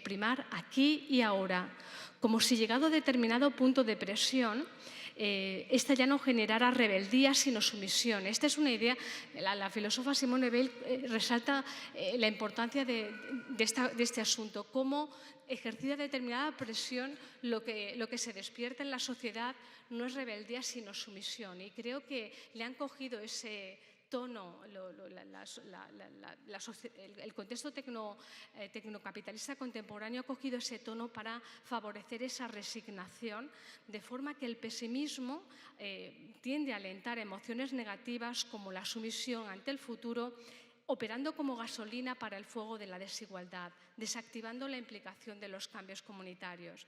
primar aquí y ahora, como si llegado a determinado punto de presión, esta ya no generara rebeldía sino sumisión. Esta es una idea, la filósofa Simone Weil resalta la importancia de este asunto, cómo ejercida determinada presión lo que se despierta en la sociedad no es rebeldía sino sumisión. Y creo que le han cogido ese tono, el contexto tecnocapitalista contemporáneo ha cogido ese tono para favorecer esa resignación, de forma que el pesimismo tiende a alentar emociones negativas como la sumisión ante el futuro, operando como gasolina para el fuego de la desigualdad, desactivando la implicación de los cambios comunitarios.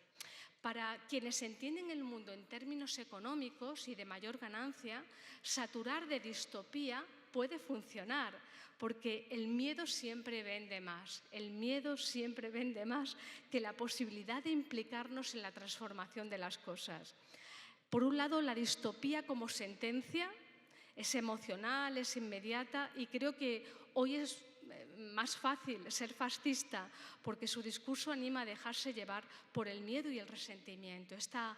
Para quienes entienden el mundo en términos económicos y de mayor ganancia, saturar de distopía puede funcionar, porque el miedo siempre vende más. El miedo siempre vende más que la posibilidad de implicarnos en la transformación de las cosas. Por un lado, la distopía como sentencia es emocional, es inmediata, y creo que hoy es más fácil ser fascista porque su discurso anima a dejarse llevar por el miedo y el resentimiento. Esta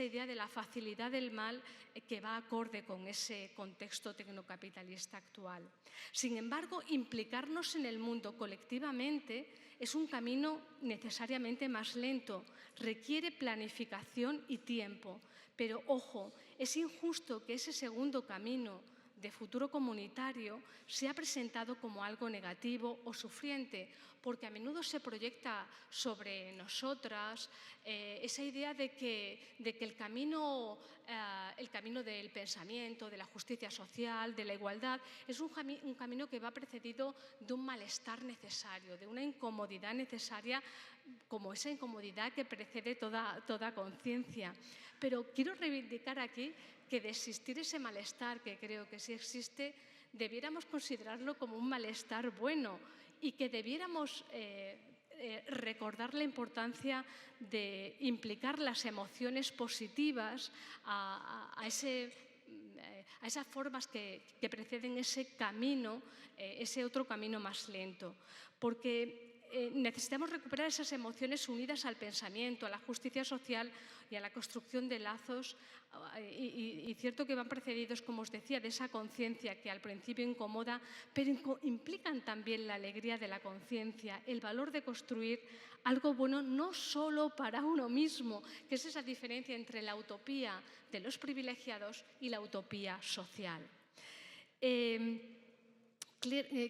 idea de la facilidad del mal que va acorde con ese contexto tecnocapitalista actual. Sin embargo, implicarnos en el mundo colectivamente es un camino necesariamente más lento, requiere planificación y tiempo. Pero, ojo, es injusto que ese segundo camino de futuro comunitario se ha presentado como algo negativo o sufriente, porque a menudo se proyecta sobre nosotras esa idea de que el camino del pensamiento, de la justicia social, de la igualdad, es un camino que va precedido de un malestar necesario, de una incomodidad necesaria, como esa incomodidad que precede toda conciencia. Pero quiero reivindicar aquí que de existir ese malestar, que creo que sí existe, debiéramos considerarlo como un malestar bueno y que debiéramos recordar la importancia de implicar las emociones positivas a esas formas que preceden ese camino, ese otro camino más lento. Porque necesitamos recuperar esas emociones unidas al pensamiento, a la justicia social y a la construcción de lazos, y cierto que van precedidos, como os decía, de esa conciencia que al principio incomoda, pero implican también la alegría de la conciencia, el valor de construir algo bueno no solo para uno mismo, que es esa diferencia entre la utopía de los privilegiados y la utopía social.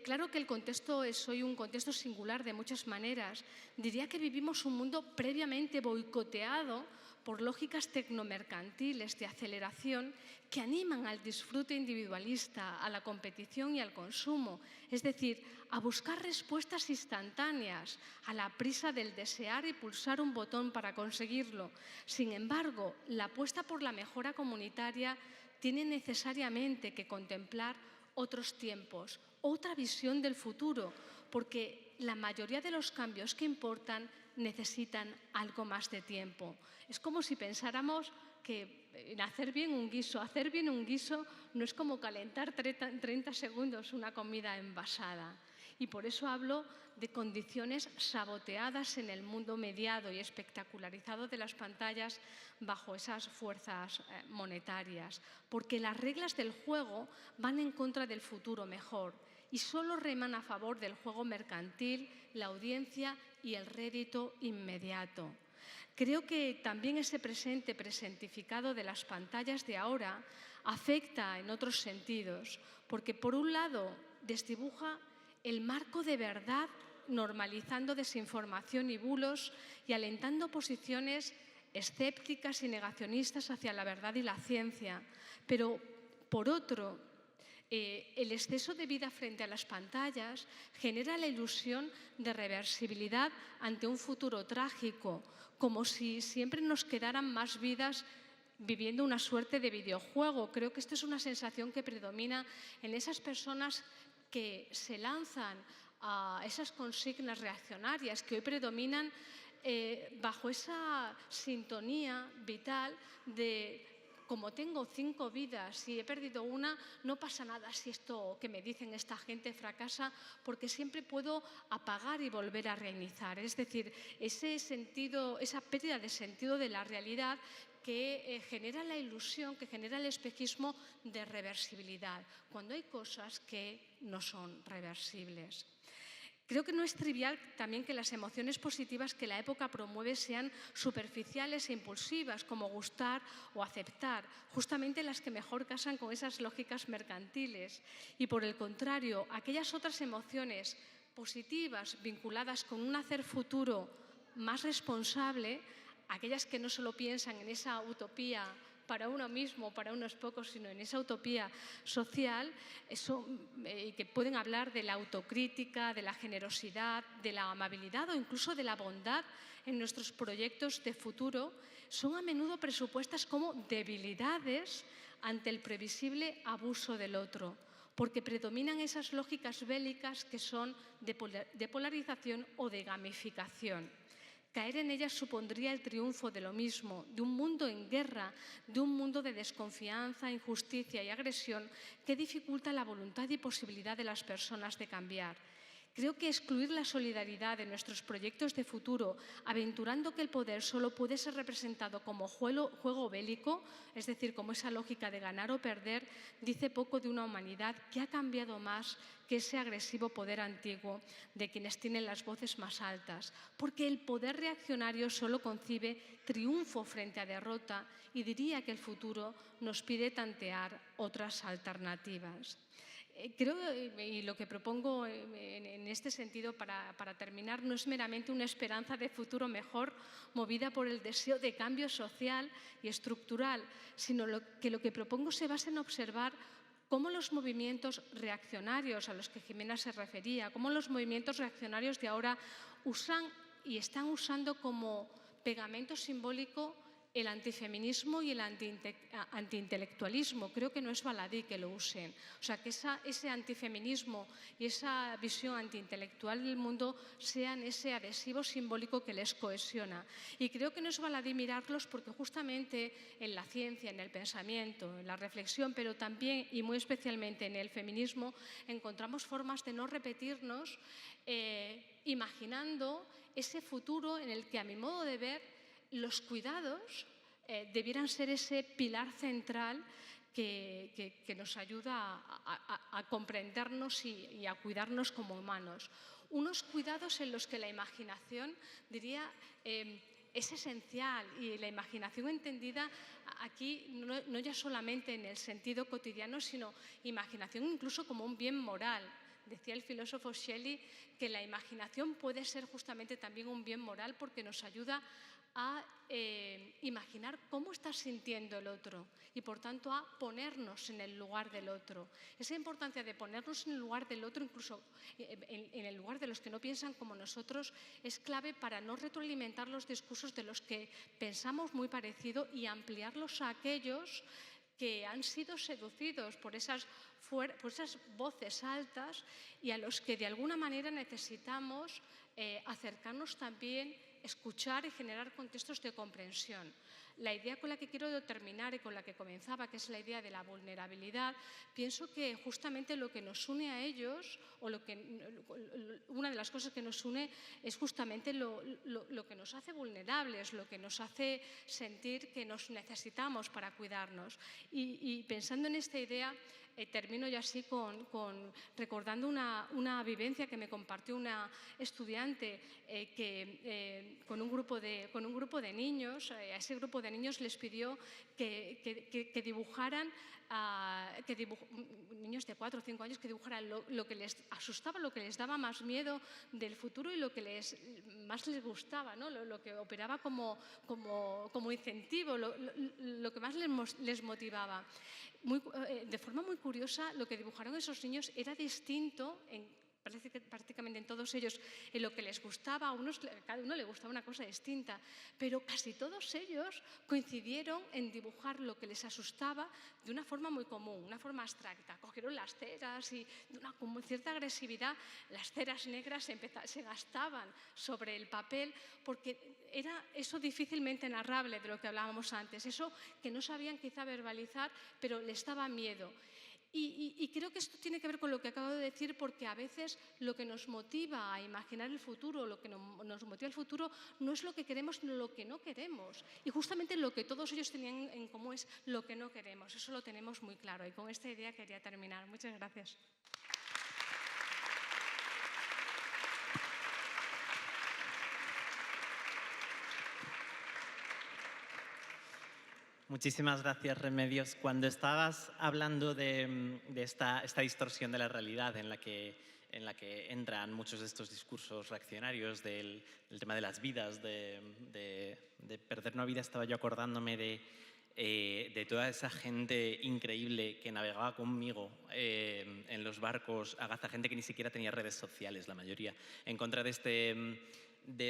Claro que el contexto es hoy un contexto singular de muchas maneras. Diría que vivimos un mundo previamente boicoteado por lógicas tecnomercantiles de aceleración que animan al disfrute individualista, a la competición y al consumo, es decir, a buscar respuestas instantáneas, a la prisa del desear y pulsar un botón para conseguirlo. Sin embargo, la apuesta por la mejora comunitaria tiene necesariamente que contemplar otros tiempos, otra visión del futuro, porque la mayoría de los cambios que importan necesitan algo más de tiempo. Es como si pensáramos que en hacer bien un guiso no es como calentar 30 segundos una comida envasada. Y por eso hablo de condiciones saboteadas en el mundo mediado y espectacularizado de las pantallas bajo esas fuerzas monetarias, porque las reglas del juego van en contra del futuro mejor y solo reman a favor del juego mercantil, la audiencia y el rédito inmediato. Creo que también ese presente presentificado de las pantallas de ahora afecta en otros sentidos, porque por un lado desdibuja el marco de verdad, normalizando desinformación y bulos y alentando posiciones escépticas y negacionistas hacia la verdad y la ciencia. Pero, por otro, el exceso de vida frente a las pantallas genera la ilusión de reversibilidad ante un futuro trágico, como si siempre nos quedaran más vidas viviendo una suerte de videojuego. Creo que esto es una sensación que predomina en esas personas que se lanzan a esas consignas reaccionarias que hoy predominan bajo esa sintonía vital de como tengo 5 vidas y he perdido una, no pasa nada si esto que me dicen esta gente fracasa, porque siempre puedo apagar y volver a reiniciar. Es decir, esa pérdida de sentido de la realidad que genera la ilusión, que genera el espejismo de reversibilidad, cuando hay cosas que no son reversibles. Creo que no es trivial también que las emociones positivas que la época promueve sean superficiales e impulsivas, como gustar o aceptar, justamente las que mejor casan con esas lógicas mercantiles. Y por el contrario, aquellas otras emociones positivas vinculadas con un hacer futuro más responsable, aquellas que no solo piensan en esa utopía para uno mismo, para unos pocos, sino en esa utopía social, que pueden hablar de la autocrítica, de la generosidad, de la amabilidad o incluso de la bondad en nuestros proyectos de futuro, son a menudo presupuestas como debilidades ante el previsible abuso del otro, porque predominan esas lógicas bélicas que son de polarización o de gamificación. Caer en ellas supondría el triunfo de lo mismo, de un mundo en guerra, de un mundo de desconfianza, injusticia y agresión que dificulta la voluntad y posibilidad de las personas de cambiar. Creo que excluir la solidaridad de nuestros proyectos de futuro, aventurando que el poder solo puede ser representado como juego bélico, es decir, como esa lógica de ganar o perder, dice poco de una humanidad que ha cambiado más que ese agresivo poder antiguo de quienes tienen las voces más altas, porque el poder reaccionario solo concibe triunfo frente a derrota y diría que el futuro nos pide tantear otras alternativas. Creo, y lo que propongo en este sentido para terminar, no es meramente una esperanza de futuro mejor movida por el deseo de cambio social y estructural, sino que lo que propongo se basa en observar cómo los movimientos reaccionarios a los que Jimena se refería, cómo los movimientos reaccionarios de ahora usan y están usando como pegamento simbólico el antifeminismo y el antiintelectualismo. Creo que no es baladí que lo usen. O sea, que ese antifeminismo y esa visión antiintelectual del mundo sean ese adhesivo simbólico que les cohesiona. Y creo que no es baladí mirarlos porque justamente en la ciencia, en el pensamiento, en la reflexión, pero también y muy especialmente en el feminismo, encontramos formas de no repetirnos imaginando ese futuro en el que, a mi modo de ver, los cuidados debieran ser ese pilar central que nos ayuda a comprendernos y a cuidarnos como humanos. Unos cuidados en los que la imaginación, diría, es esencial, y la imaginación entendida aquí no ya solamente en el sentido cotidiano, sino imaginación incluso como un bien moral. Decía el filósofo Shelley que la imaginación puede ser justamente también un bien moral porque nos ayuda a imaginar cómo está sintiendo el otro y, por tanto, a ponernos en el lugar del otro. Esa importancia de ponernos en el lugar del otro, incluso en el lugar de los que no piensan como nosotros, es clave para no retroalimentar los discursos de los que pensamos muy parecido y ampliarlos a aquellos que han sido seducidos por esas voces altas y a los que de alguna manera necesitamos acercarnos también, escuchar y generar contextos de comprensión. La idea con la que quiero terminar y con la que comenzaba, que es la idea de la vulnerabilidad, pienso que justamente lo que nos une a ellos, una de las cosas que nos une es justamente lo que nos hace vulnerables, lo que nos hace sentir que nos necesitamos para cuidarnos. Y pensando en esta idea, termino ya así recordando una vivencia que me compartió una estudiante con un grupo de niños. A ese grupo de niños les pidió que dibujaran, niños de 4 o 5 años, que dibujaran lo que les asustaba, lo que les daba más miedo del futuro y lo que más les gustaba, ¿no? Lo que operaba como incentivo, lo que más les motivaba. De forma muy curiosa, lo que dibujaron esos niños era distinto parece que prácticamente en todos ellos, en lo que les gustaba, cada uno le gustaba una cosa distinta, pero casi todos ellos coincidieron en dibujar lo que les asustaba de una forma muy común, una forma abstracta. Cogieron las ceras y con cierta agresividad las ceras negras se gastaban sobre el papel porque era eso difícilmente narrable de lo que hablábamos antes, eso que no sabían quizá verbalizar, pero les daba miedo. Y creo que esto tiene que ver con lo que acabo de decir, porque a veces lo que nos motiva a imaginar el futuro, lo que nos motiva el futuro, no es lo que queremos, sino lo que no queremos. Y justamente lo que todos ellos tenían en común es lo que no queremos. Eso lo tenemos muy claro. Y con esta idea quería terminar. Muchas gracias. Muchísimas gracias, Remedios. Cuando estabas hablando de esta distorsión de la realidad en la que entran muchos de estos discursos reaccionarios del tema de las vidas, de perder una vida, estaba yo acordándome de toda esa gente increíble que navegaba conmigo en los barcos, gente que ni siquiera tenía redes sociales, la mayoría, en contra de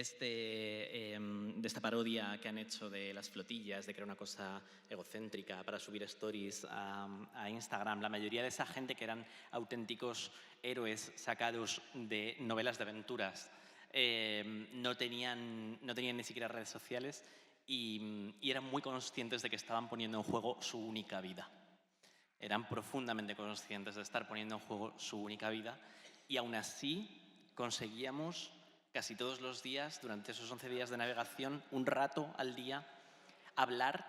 esta parodia que han hecho de las flotillas, de que era una cosa egocéntrica para subir stories a Instagram. La mayoría de esa gente que eran auténticos héroes sacados de novelas de aventuras no tenían ni siquiera redes sociales y eran muy conscientes de que estaban poniendo en juego su única vida. Eran profundamente conscientes de estar poniendo en juego su única vida y aún así conseguíamos casi todos los días, durante esos 11 días de navegación, un rato al día, hablar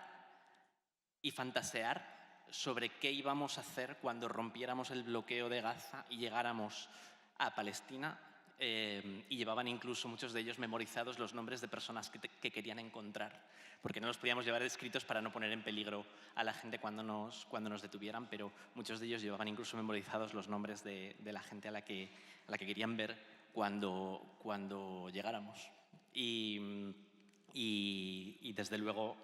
y fantasear sobre qué íbamos a hacer cuando rompiéramos el bloqueo de Gaza y llegáramos a Palestina, y llevaban incluso muchos de ellos memorizados los nombres de personas que querían encontrar, porque no los podíamos llevar escritos para no poner en peligro a la gente cuando nos detuvieran, pero muchos de ellos llevaban incluso memorizados los nombres de la gente a la que querían ver cuando llegáramos. Y desde luego,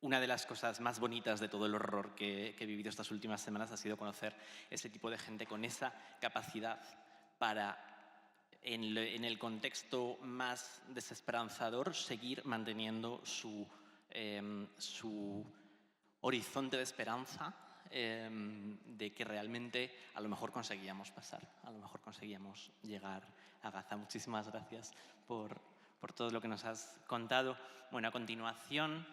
una de las cosas más bonitas de todo el horror que he vivido estas últimas semanas ha sido conocer ese tipo de gente con esa capacidad para, en el contexto más desesperanzador, seguir manteniendo su horizonte de esperanza, de que realmente a lo mejor conseguíamos pasar, a lo mejor conseguíamos llegar a Gaza. Muchísimas gracias por todo lo que nos has contado. Bueno, a continuación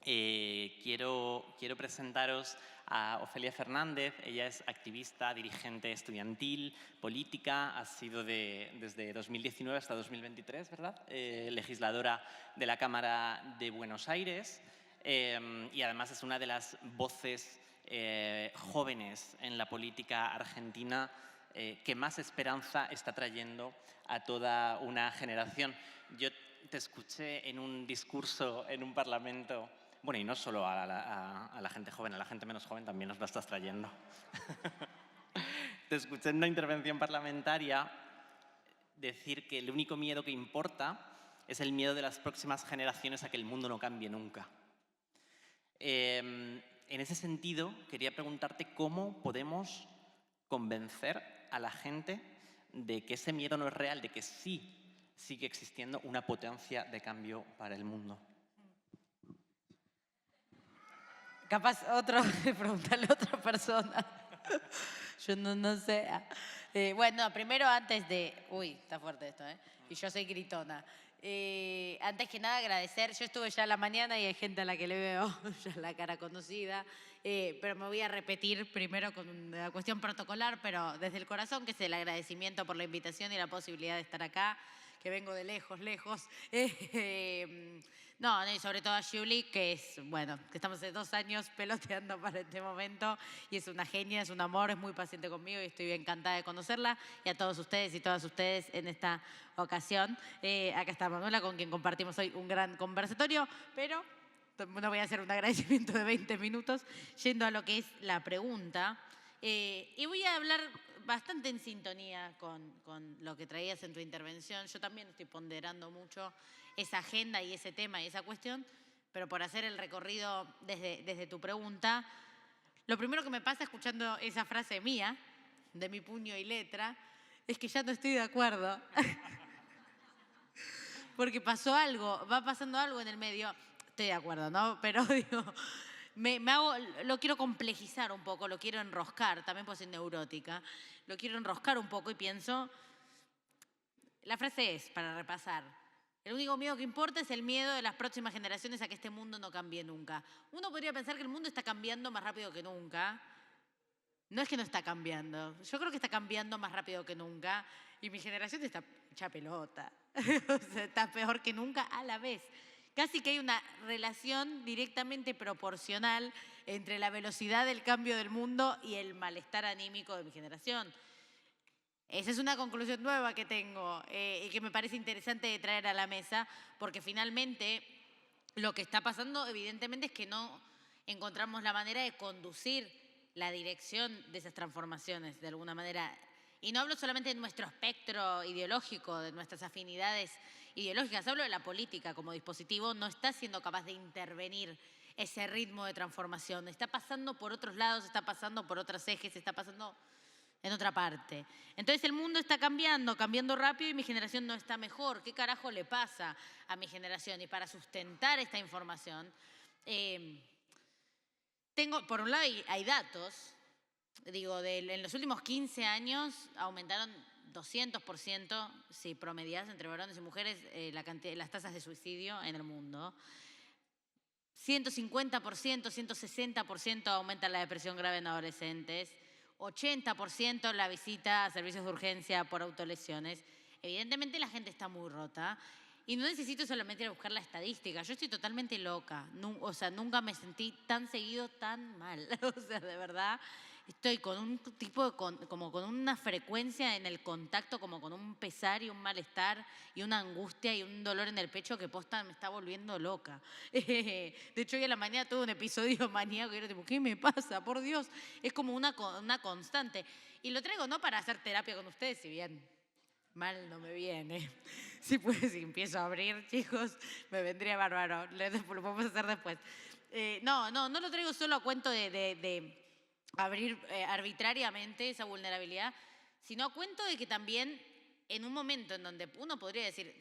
quiero presentaros a Ofelia Fernández. Ella es activista, dirigente estudiantil, política, ha sido desde 2019 hasta 2023, ¿verdad? Legisladora de la Cámara de Buenos Aires, y además es una de las voces jóvenes en la política argentina que más esperanza está trayendo a toda una generación. Yo te escuché en un discurso en un parlamento, bueno, y no solo a la gente joven, a la gente menos joven también nos la estás trayendo. Te escuché en una intervención parlamentaria decir que el único miedo que importa es el miedo de las próximas generaciones a que el mundo no cambie nunca. En ese sentido, quería preguntarte cómo podemos convencer a la gente de que ese miedo no es real, de que sí sigue existiendo una potencia de cambio para el mundo. Capaz preguntarle a otra persona. Yo no sé. Bueno, primero antes de... Uy, está fuerte esto, ¿eh? Y yo soy gritona. Antes que nada agradecer, yo estuve ya a la mañana y hay gente a la que le veo ya la cara conocida, pero me voy a repetir primero con una cuestión protocolar, pero desde el corazón, que es el agradecimiento por la invitación y la posibilidad de estar acá, que vengo de lejos. No, y sobre todo a Julie, que estamos hace 2 años peloteando para este momento y es una genia, es un amor, es muy paciente conmigo y estoy encantada de conocerla, y a todos ustedes y todas ustedes en esta ocasión. Acá está Manuela, con quien compartimos hoy un gran conversatorio, pero no voy a hacer un agradecimiento de 20 minutos, yendo a lo que es la pregunta. Y voy a hablar bastante en sintonía con lo que traías en tu intervención. Yo también estoy ponderando mucho esa agenda y ese tema y esa cuestión, pero por hacer el recorrido desde tu pregunta, lo primero que me pasa escuchando esa frase mía, de mi puño y letra, es que ya no estoy de acuerdo. Porque pasó algo, va pasando algo en el medio. Estoy de acuerdo, ¿no? Pero digo, lo quiero complejizar un poco, lo quiero enroscar, también puedo ser neurótica. Lo quiero enroscar un poco y pienso, la frase es, para repasar, el único miedo que importa es el miedo de las próximas generaciones a que este mundo no cambie nunca. Uno podría pensar que el mundo está cambiando más rápido que nunca. No es que no está cambiando, yo creo que está cambiando más rápido que nunca y mi generación está hecha pelota. O sea, está peor que nunca a la vez. Casi que hay una relación directamente proporcional entre la velocidad del cambio del mundo y el malestar anímico de mi generación. Esa es una conclusión nueva que tengo y que me parece interesante de traer a la mesa, porque finalmente lo que está pasando evidentemente es que no encontramos la manera de conducir la dirección de esas transformaciones de alguna manera. Y no hablo solamente de nuestro espectro ideológico, de nuestras afinidades ideológicas, hablo de la política como dispositivo, no está siendo capaz de intervenir ese ritmo de transformación. Está pasando por otros lados, está pasando por otros ejes, está pasando en otra parte. Entonces el mundo está cambiando rápido y mi generación no está mejor. ¿Qué carajo le pasa a mi generación? Y para sustentar esta información, por un lado hay datos, digo, en los últimos 15 años aumentaron 200%, si promedias entre varones y mujeres, las tasas de suicidio en el mundo. 150%, 160% aumenta la depresión grave en adolescentes. 80% la visita a servicios de urgencia por autolesiones. Evidentemente la gente está muy rota. Y no necesito solamente ir a buscar la estadística. Yo estoy totalmente loca. O sea, nunca me sentí tan seguido tan mal. O sea, de verdad, estoy con un tipo de, como con una frecuencia en el contacto, como con un pesar y un malestar y una angustia y un dolor en el pecho que posta me está volviendo loca. De hecho, hoy a la mañana tuve un episodio maníaco y era tipo, ¿qué me pasa? Por Dios. Es como una constante. Y lo traigo no para hacer terapia con ustedes, si bien mal no me viene. Si empiezo a abrir, chicos, me vendría bárbaro. Lo podemos hacer después. No lo traigo solo a cuento de abrir arbitrariamente esa vulnerabilidad, sino a cuento de que también en un momento en donde uno podría decir,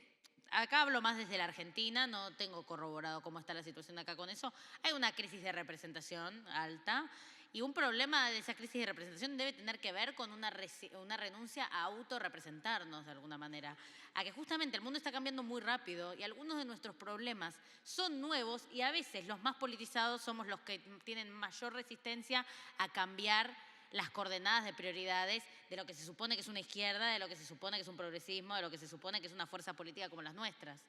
acá hablo más desde la Argentina, no tengo corroborado cómo está la situación acá con eso, hay una crisis de representación alta. Y un problema de esa crisis de representación debe tener que ver con una renuncia a autorrepresentarnos de alguna manera. A que justamente el mundo está cambiando muy rápido y algunos de nuestros problemas son nuevos y a veces los más politizados somos los que tienen mayor resistencia a cambiar las coordenadas de prioridades de lo que se supone que es una izquierda, de lo que se supone que es un progresismo, de lo que se supone que es una fuerza política como las nuestras.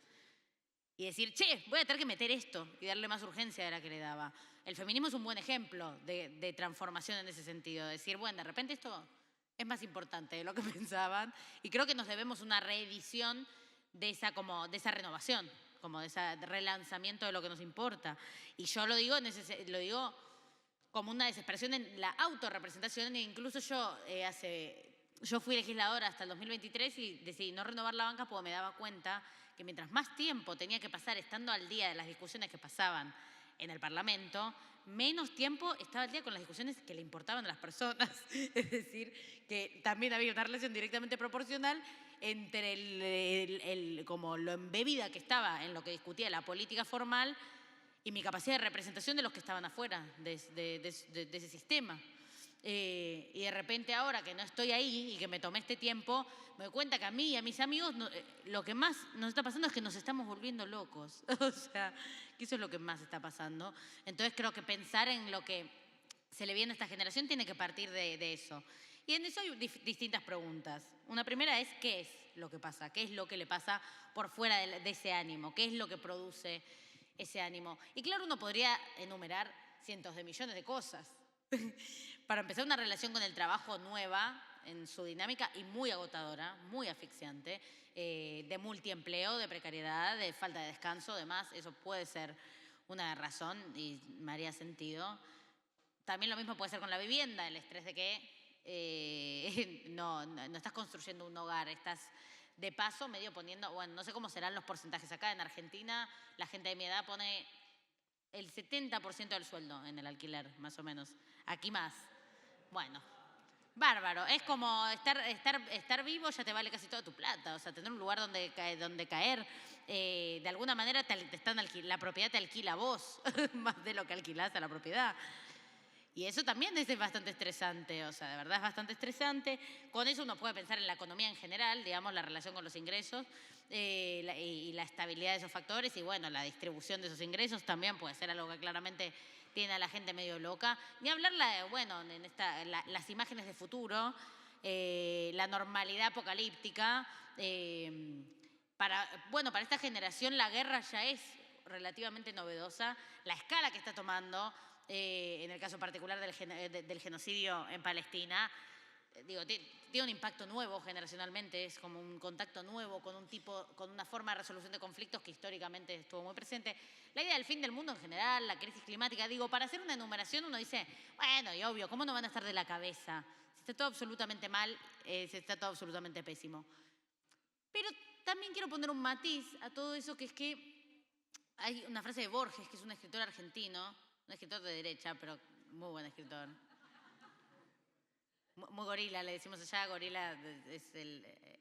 Y decir, che, voy a tener que meter esto y darle más urgencia de la que le daba. El feminismo es un buen ejemplo de transformación en ese sentido. Decir, bueno, de repente esto es más importante de lo que pensaban. Y creo que nos debemos una reedición de esa renovación, como de ese relanzamiento de lo que nos importa. Y yo lo digo como una desesperación en la autorrepresentación. E incluso yo fui legisladora hasta el 2023 y decidí no renovar la banca porque me daba cuenta que mientras más tiempo tenía que pasar estando al día de las discusiones que pasaban en el Parlamento, menos tiempo estaba al día con las discusiones que le importaban a las personas. Es decir, que también había una relación directamente proporcional entre como lo embebida que estaba en lo que discutía la política formal y mi capacidad de representación de los que estaban afuera de ese sistema. Y de repente ahora que no estoy ahí y que me tomé este tiempo, me doy cuenta que a mí y a mis amigos lo que más nos está pasando es que nos estamos volviendo locos. O sea, que eso es lo que más está pasando. Entonces creo que pensar en lo que se le viene a esta generación tiene que partir de eso. Y en eso hay distintas preguntas. Una primera es, ¿qué es lo que pasa? ¿Qué es lo que le pasa por fuera de ese ánimo? ¿Qué es lo que produce ese ánimo? Y claro, uno podría enumerar cientos de millones de cosas. Para empezar, una relación con el trabajo nueva en su dinámica y muy agotadora, muy asfixiante, de multiempleo, de precariedad, de falta de descanso, demás. Eso puede ser una razón y me haría sentido. También lo mismo puede ser con la vivienda, el estrés de que no estás construyendo un hogar, estás de paso medio poniendo, bueno, no sé cómo serán los porcentajes acá en Argentina, la gente de mi edad pone el 70% del sueldo en el alquiler, más o menos. Aquí más. Bueno, Bárbaro, es como estar vivo ya te vale casi toda tu plata, o sea, tener un lugar donde caer, de alguna manera la propiedad te alquila a vos, más de lo que alquilás a la propiedad. Y eso también es bastante estresante, o sea, de verdad es bastante estresante. Con eso uno puede pensar en la economía en general, digamos, la relación con los ingresos y la estabilidad de esos factores y, bueno, la distribución de esos ingresos también puede ser algo que claramente tiene a la gente medio loca. Ni hablar, bueno, las imágenes de futuro, la normalidad apocalíptica. Para esta generación la guerra ya es relativamente novedosa. La escala que está tomando, en el caso particular del genocidio en Palestina, tiene un impacto nuevo generacionalmente, es como un contacto nuevo con una forma de resolución de conflictos que históricamente estuvo muy presente. La idea del fin del mundo en general, la crisis climática, para hacer una enumeración uno dice, bueno, y obvio, ¿cómo no van a estar de la cabeza? Si está todo absolutamente mal, si está todo absolutamente pésimo. Pero también quiero poner un matiz a todo eso, que es que hay una frase de Borges, que es un escritor argentino, un escritor de derecha, pero muy buen escritor. Muy gorila, le decimos allá. Gorila es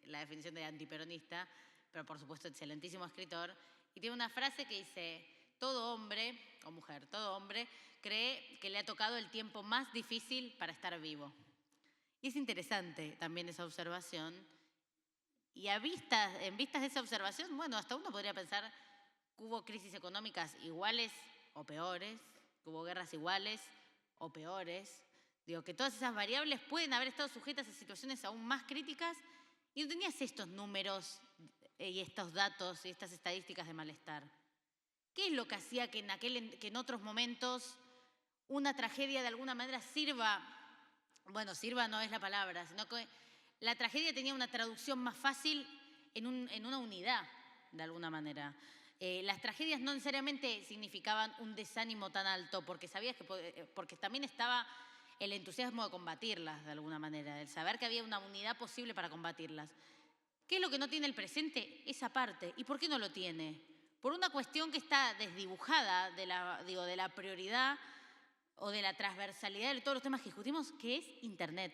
la definición de antiperonista, pero por supuesto excelentísimo escritor. Y tiene una frase que dice, todo hombre, o mujer, todo hombre cree que le ha tocado el tiempo más difícil para estar vivo. Y es interesante también esa observación. Y en vistas de esa observación, bueno, hasta uno podría pensar que hubo crisis económicas iguales o peores, que hubo guerras iguales o peores. Que todas esas variables pueden haber estado sujetas a situaciones aún más críticas y no tenías estos números y estos datos y estas estadísticas de malestar. ¿Qué es lo que hacía que en otros momentos una tragedia de alguna manera sirva? Bueno, sirva no es la palabra, sino que la tragedia tenía una traducción más fácil en una unidad, de alguna manera. Las tragedias no necesariamente significaban un desánimo tan alto, porque sabías porque también estaba el entusiasmo de combatirlas de alguna manera, el saber que había una unidad posible para combatirlas. ¿Qué es lo que no tiene el presente? Esa parte. ¿Y por qué no lo tiene? Por una cuestión que está desdibujada de la prioridad o de la transversalidad de todos los temas que discutimos, que es Internet.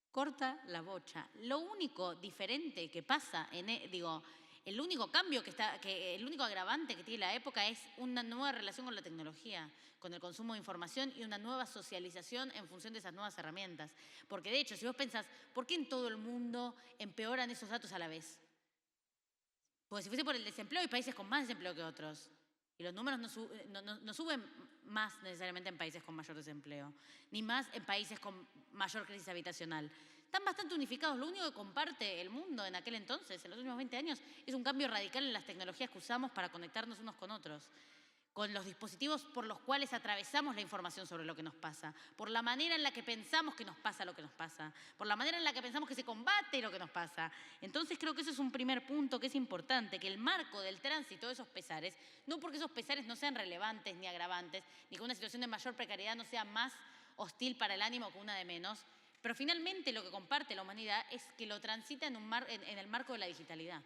Corta la bocha. Lo único diferente que pasa, el único cambio el único agravante que tiene la época es una nueva relación con la tecnología, con el consumo de información y una nueva socialización en función de esas nuevas herramientas. Porque de hecho, si vos pensás, ¿por qué en todo el mundo empeoran esos datos a la vez? Porque si fuese por el desempleo, hay países con más desempleo que otros. Y los números no suben más necesariamente en países con mayor desempleo, ni más en países con mayor crisis habitacional. Están bastante unificados. Lo único que comparte el mundo en aquel entonces, en los últimos 20 años, es un cambio radical en las tecnologías que usamos para conectarnos unos con otros, con los dispositivos por los cuales atravesamos la información sobre lo que nos pasa, por la manera en la que pensamos que nos pasa lo que nos pasa, por la manera en la que pensamos que se combate lo que nos pasa. Entonces creo que eso es un primer punto que es importante, que el marco del tránsito de esos pesares, no porque esos pesares no sean relevantes ni agravantes, ni que una situación de mayor precariedad no sea más hostil para el ánimo que una de menos, pero finalmente lo que comparte la humanidad es que lo transita en el marco de la digitalidad,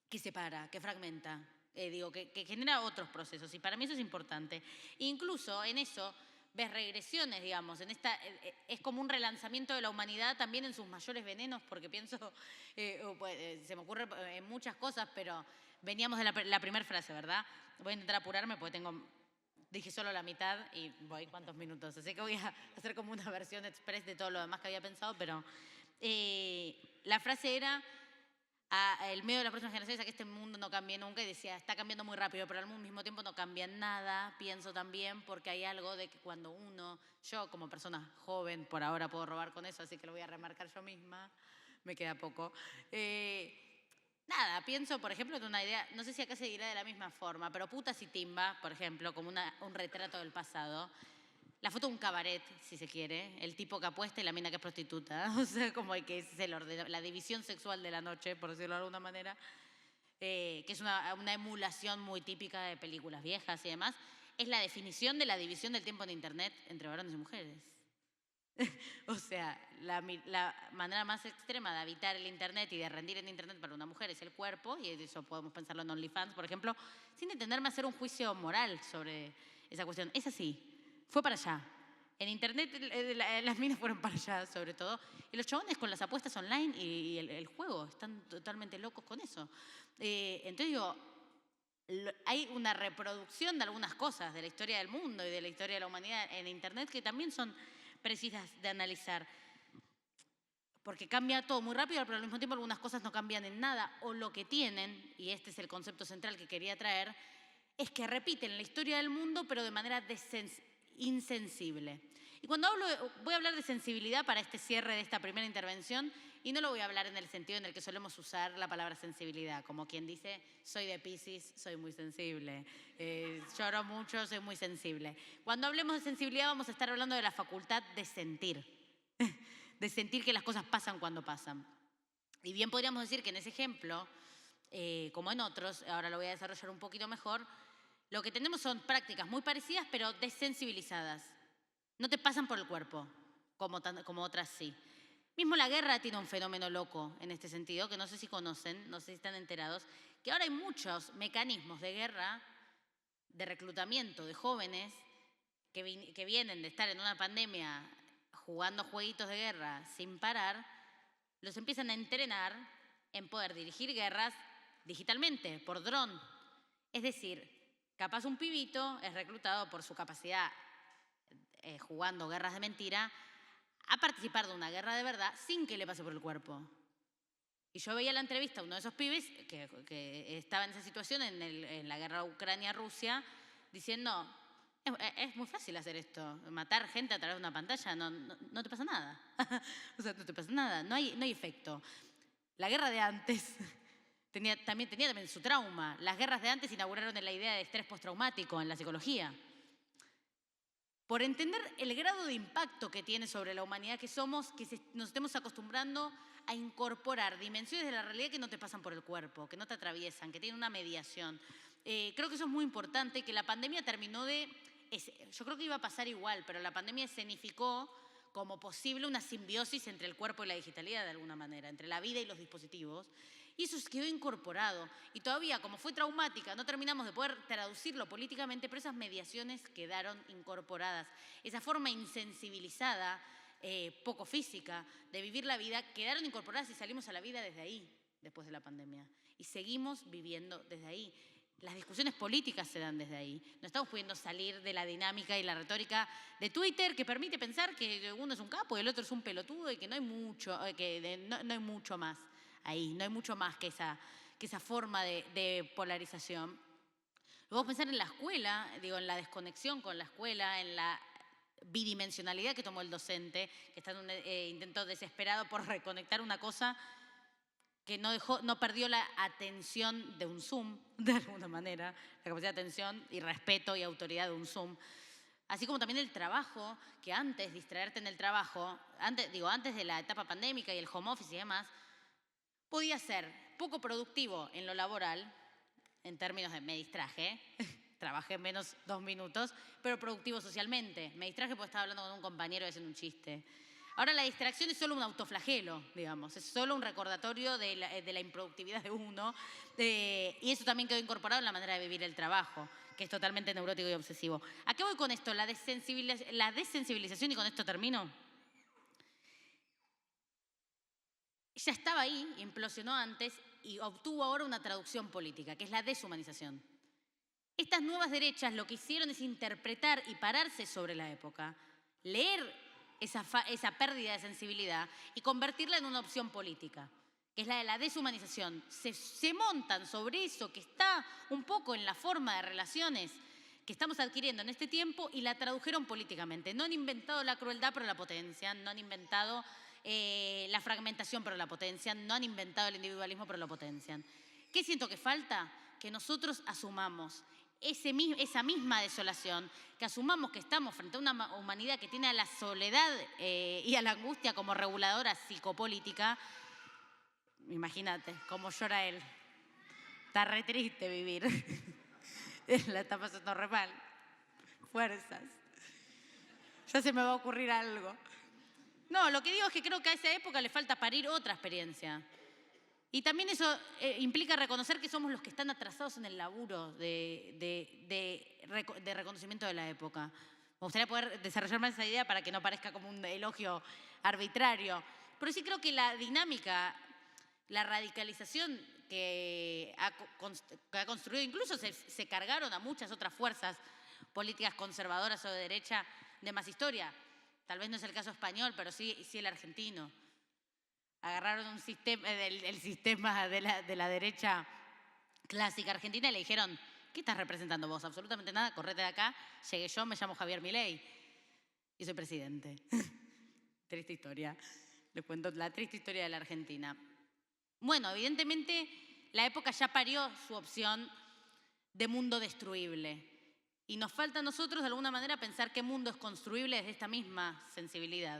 que separa, que fragmenta, que genera otros procesos. Y para mí eso es importante. Incluso en eso ves regresiones, digamos. Es como un relanzamiento de la humanidad también en sus mayores venenos, porque pienso, se me ocurre en muchas cosas, pero veníamos de la primera frase, ¿verdad? Voy a intentar apurarme porque dije solo la mitad y voy cuántos minutos. Así que voy a hacer como una versión express de todo lo demás que había pensado, pero la frase era: el miedo de las próximas generaciones a que este mundo no cambie nunca, y decía, está cambiando muy rápido, pero al mismo tiempo no cambia nada, pienso también, porque hay algo de que cuando yo como persona joven, por ahora puedo robar con eso, así que lo voy a remarcar yo misma, me queda poco. Pienso, por ejemplo, en una idea, no sé si acá se dirá de la misma forma, pero Putas y Timba, por ejemplo, como un retrato del pasado. La foto de un cabaret, si se quiere, el tipo que apuesta y la mina que es prostituta, o sea, como que es la división sexual de la noche, por decirlo de alguna manera, que es una emulación muy típica de películas viejas y demás, es la definición de la división del tiempo en Internet entre varones y mujeres. O sea, la manera más extrema de habitar el Internet y de rendir en Internet para una mujer es el cuerpo, y eso podemos pensarlo en OnlyFans, por ejemplo, sin detenerme a hacer un juicio moral sobre esa cuestión. Es así. Fue para allá. En internet las minas fueron para allá, sobre todo. Y los chabones con las apuestas online y el juego, están totalmente locos con eso. Entonces digo, hay una reproducción de algunas cosas de la historia del mundo y de la historia de la humanidad en internet que también son precisas de analizar. Porque cambia todo muy rápido, pero al mismo tiempo algunas cosas no cambian en nada. O lo que tienen, y este es el concepto central que quería traer, es que repiten la historia del mundo, pero de manera insensible. Y cuando hablo, voy a hablar de sensibilidad para este cierre de esta primera intervención, y no lo voy a hablar en el sentido en el que solemos usar la palabra sensibilidad, como quien dice, soy de Piscis, soy muy sensible, lloro mucho, soy muy sensible. Cuando hablemos de sensibilidad vamos a estar hablando de la facultad de sentir que las cosas pasan cuando pasan. Y bien podríamos decir que en ese ejemplo, como en otros, ahora lo voy a desarrollar un poquito mejor, lo que tenemos son prácticas muy parecidas, pero desensibilizadas. No te pasan por el cuerpo, como otras sí. Mismo la guerra tiene un fenómeno loco en este sentido, que no sé si conocen, no sé si están enterados, que ahora hay muchos mecanismos de guerra, de reclutamiento de jóvenes, que vienen de estar en una pandemia jugando jueguitos de guerra sin parar, los empiezan a entrenar en poder dirigir guerras digitalmente, por dron. Es decir, capaz un pibito es reclutado por su capacidad jugando guerras de mentira a participar de una guerra de verdad sin que le pase por el cuerpo. Y yo veía la entrevista a uno de esos pibes que estaba en esa situación en la guerra Ucrania-Rusia diciendo, es muy fácil hacer esto, matar gente a través de una pantalla, no te pasa nada. O sea, no te pasa nada, no hay efecto. La guerra de antes también tenía su trauma. Las guerras de antes inauguraron la idea de estrés postraumático en la psicología. Por entender el grado de impacto que tiene sobre la humanidad que somos, que nos estemos acostumbrando a incorporar dimensiones de la realidad que no te pasan por el cuerpo, que no te atraviesan, que tienen una mediación. Creo que eso es muy importante, que la pandemia terminó yo creo que iba a pasar igual, pero la pandemia escenificó como posible una simbiosis entre el cuerpo y la digitalidad de alguna manera, entre la vida y los dispositivos. Y eso quedó incorporado. Y todavía, como fue traumática, no terminamos de poder traducirlo políticamente, pero esas mediaciones quedaron incorporadas. Esa forma insensibilizada, poco física, de vivir la vida, quedaron incorporadas y salimos a la vida desde ahí, después de la pandemia. Y seguimos viviendo desde ahí. Las discusiones políticas se dan desde ahí. No estamos pudiendo salir de la dinámica y la retórica de Twitter que permite pensar que uno es un capo y el otro es un pelotudo y que no hay mucho, no hay mucho más ahí, no hay mucho más que esa forma de polarización. Luego pensar en la escuela, en la desconexión con la escuela, en la bidimensionalidad que tomó el docente, que está en un intento desesperado por reconectar una cosa que no perdió la atención de un Zoom, de alguna manera, la capacidad de atención y respeto y autoridad de un Zoom. Así como también el trabajo, que antes, distraerte en el trabajo, antes de la etapa pandémica y el home office y demás, podía ser poco productivo en lo laboral, en términos de me distraje, trabajé menos 2 minutos, pero productivo socialmente. Me distraje porque estaba hablando con un compañero y haciendo un chiste. Ahora la distracción es solo un autoflagelo, digamos, es solo un recordatorio de la improductividad de uno, y eso también quedó incorporado en la manera de vivir el trabajo, que es totalmente neurótico y obsesivo. ¿A qué voy con esto? La desensibilización, y con esto termino. Ya estaba ahí, implosionó antes y obtuvo ahora una traducción política, que es la deshumanización. Estas nuevas derechas lo que hicieron es interpretar y pararse sobre la época, leer esa pérdida de sensibilidad y convertirla en una opción política, que es la de la deshumanización. Se montan sobre eso que está un poco en la forma de relaciones que estamos adquiriendo en este tiempo y la tradujeron políticamente. No han inventado la crueldad, pero la potencian, no han inventado la fragmentación, pero la potencian, no han inventado el individualismo, pero lo potencian. ¿Qué siento que falta? Que nosotros asumamos esa misma desolación, que asumamos que estamos frente a una humanidad que tiene a la soledad y a la angustia como reguladora psicopolítica. Imagínate cómo llora él. Está re triste vivir. La está pasando re mal. Fuerzas. Ya se me va a ocurrir algo. No, lo que digo es que creo que a esa época le falta parir otra experiencia. Y también eso implica reconocer que somos los que están atrasados en el laburo de reconocimiento de la época. Me gustaría poder desarrollar más esa idea para que no parezca como un elogio arbitrario. Pero sí creo que la dinámica, la radicalización que ha construido, incluso se cargaron a muchas otras fuerzas políticas conservadoras o de derecha de más historia. Tal vez no es el caso español, pero sí el argentino. Agarraron un sistema, el sistema de la derecha clásica argentina y le dijeron, ¿qué estás representando vos? Absolutamente nada, correte de acá. Llegué yo, me llamo Javier Milei y soy presidente. Triste historia. Les cuento la triste historia de la Argentina. Bueno, evidentemente la época ya parió su opción de mundo destruible. Y nos falta a nosotros de alguna manera pensar qué mundo es construible desde esta misma sensibilidad,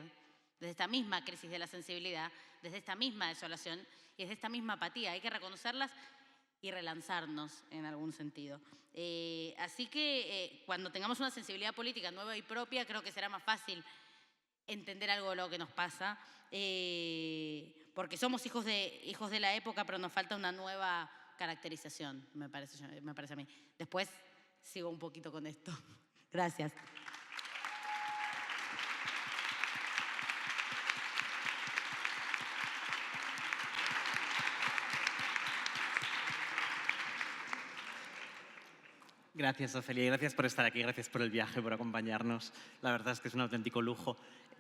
desde esta misma crisis de la sensibilidad, desde esta misma desolación y desde esta misma apatía. Hay que reconocerlas y relanzarnos en algún sentido. Así que cuando tengamos una sensibilidad política nueva y propia, creo que será más fácil entender algo de lo que nos pasa, porque somos hijos de la época, pero nos falta una nueva caracterización, me parece a mí. Después sigo un poquito con esto. Gracias. Gracias, Ofelia, y gracias por estar aquí, gracias por el viaje, por acompañarnos. La verdad es que es un auténtico lujo.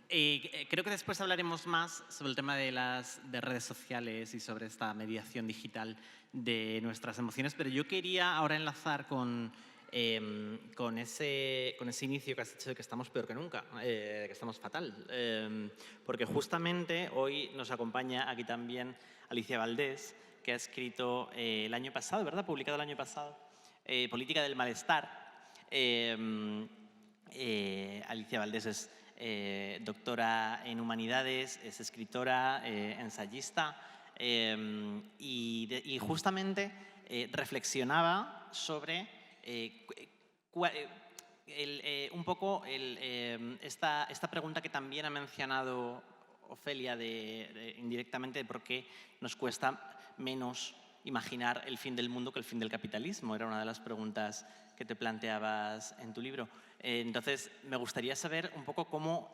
Creo que después hablaremos más sobre el tema de redes sociales y sobre esta mediación digital de nuestras emociones, pero yo quería ahora enlazar con ese inicio que has dicho de que estamos peor que nunca, de que estamos fatal. Porque justamente hoy nos acompaña aquí también Alicia Valdés, que ha escrito el año pasado, ¿verdad? Publicado el año pasado, Política del malestar. Alicia Valdés es doctora en Humanidades, es escritora, ensayista y justamente reflexionaba sobre un poco esta pregunta que también ha mencionado Ofelia indirectamente de por qué nos cuesta menos imaginar el fin del mundo que el fin del capitalismo. Era una de las preguntas que te planteabas en tu libro. Entonces, me gustaría saber un poco cómo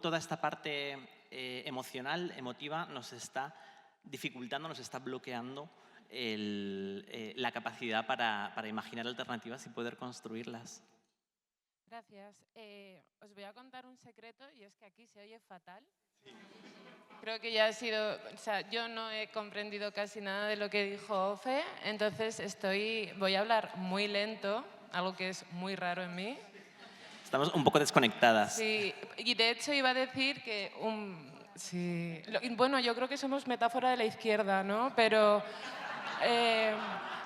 toda esta parte emocional, emotiva, nos está dificultando, nos está bloqueando la capacidad para imaginar alternativas y poder construirlas. Gracias. Os voy a contar un secreto y es que aquí se oye fatal. Creo que ya ha sido, o sea, yo no he comprendido casi nada de lo que dijo Ofe, entonces voy a hablar muy lento, algo que es muy raro en mí. Estamos un poco desconectadas. Sí, y de hecho iba a decir que sí, bueno, yo creo que somos metáfora de la izquierda, ¿no? Pero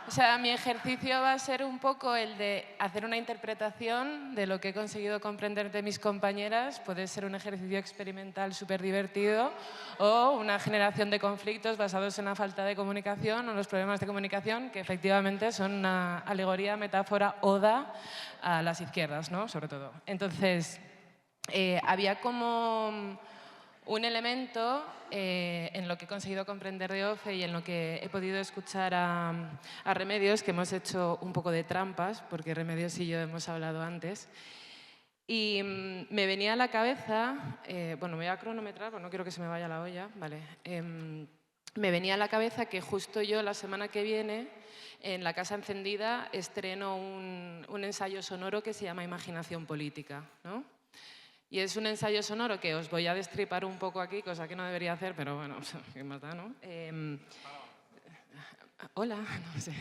o sea, mi ejercicio va a ser un poco el de hacer una interpretación de lo que he conseguido comprender de mis compañeras. Puede ser un ejercicio experimental súper divertido o una generación de conflictos basados en la falta de comunicación o los problemas de comunicación, que efectivamente son una alegoría, metáfora, oda a las izquierdas, ¿no? Sobre todo. Entonces, había como un elemento en lo que he conseguido comprender de Ofe y en lo que he podido escuchar a Remedios, que hemos hecho un poco de trampas, porque Remedios y yo hemos hablado antes. Y me venía a la cabeza, bueno, me voy a cronometrar, porque no quiero que se me vaya la olla, vale. Me venía a la cabeza que justo yo la semana que viene, en La Casa Encendida, estreno un ensayo sonoro que se llama Imaginación Política, ¿no? Y es un ensayo sonoro que os voy a destripar un poco aquí, cosa que no debería hacer, pero bueno, ¿qué más da, no? Hola, no sé.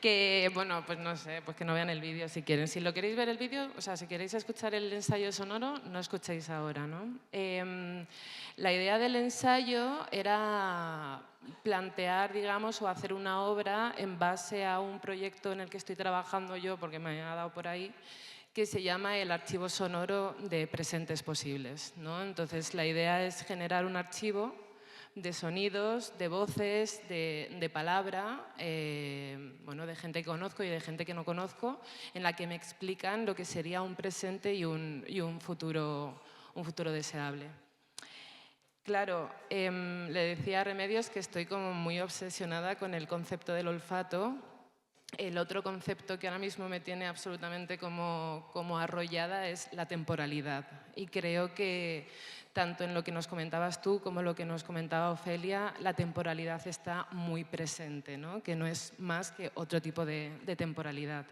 Que, bueno, pues no sé, pues que no vean el vídeo si quieren. Si lo queréis ver el vídeo, o sea, si queréis escuchar el ensayo sonoro, no escuchéis ahora, ¿no? La idea del ensayo era plantear, digamos, o hacer una obra en base a un proyecto en el que estoy trabajando yo, porque me ha dado por ahí, que se llama el archivo sonoro de presentes posibles, ¿no? Entonces, la idea es generar un archivo de sonidos, de voces, de palabra, bueno, de gente que conozco y de gente que no conozco, en la que me explican lo que sería un presente y un futuro deseable. Claro, le decía a Remedios que estoy como muy obsesionada con el concepto del olfato El otro concepto que ahora mismo me tiene absolutamente como arrollada es la temporalidad. Y creo que tanto en lo que nos comentabas tú como lo que nos comentaba Ofelia, la temporalidad está muy presente, ¿no? Que no es más que otro tipo de temporalidad.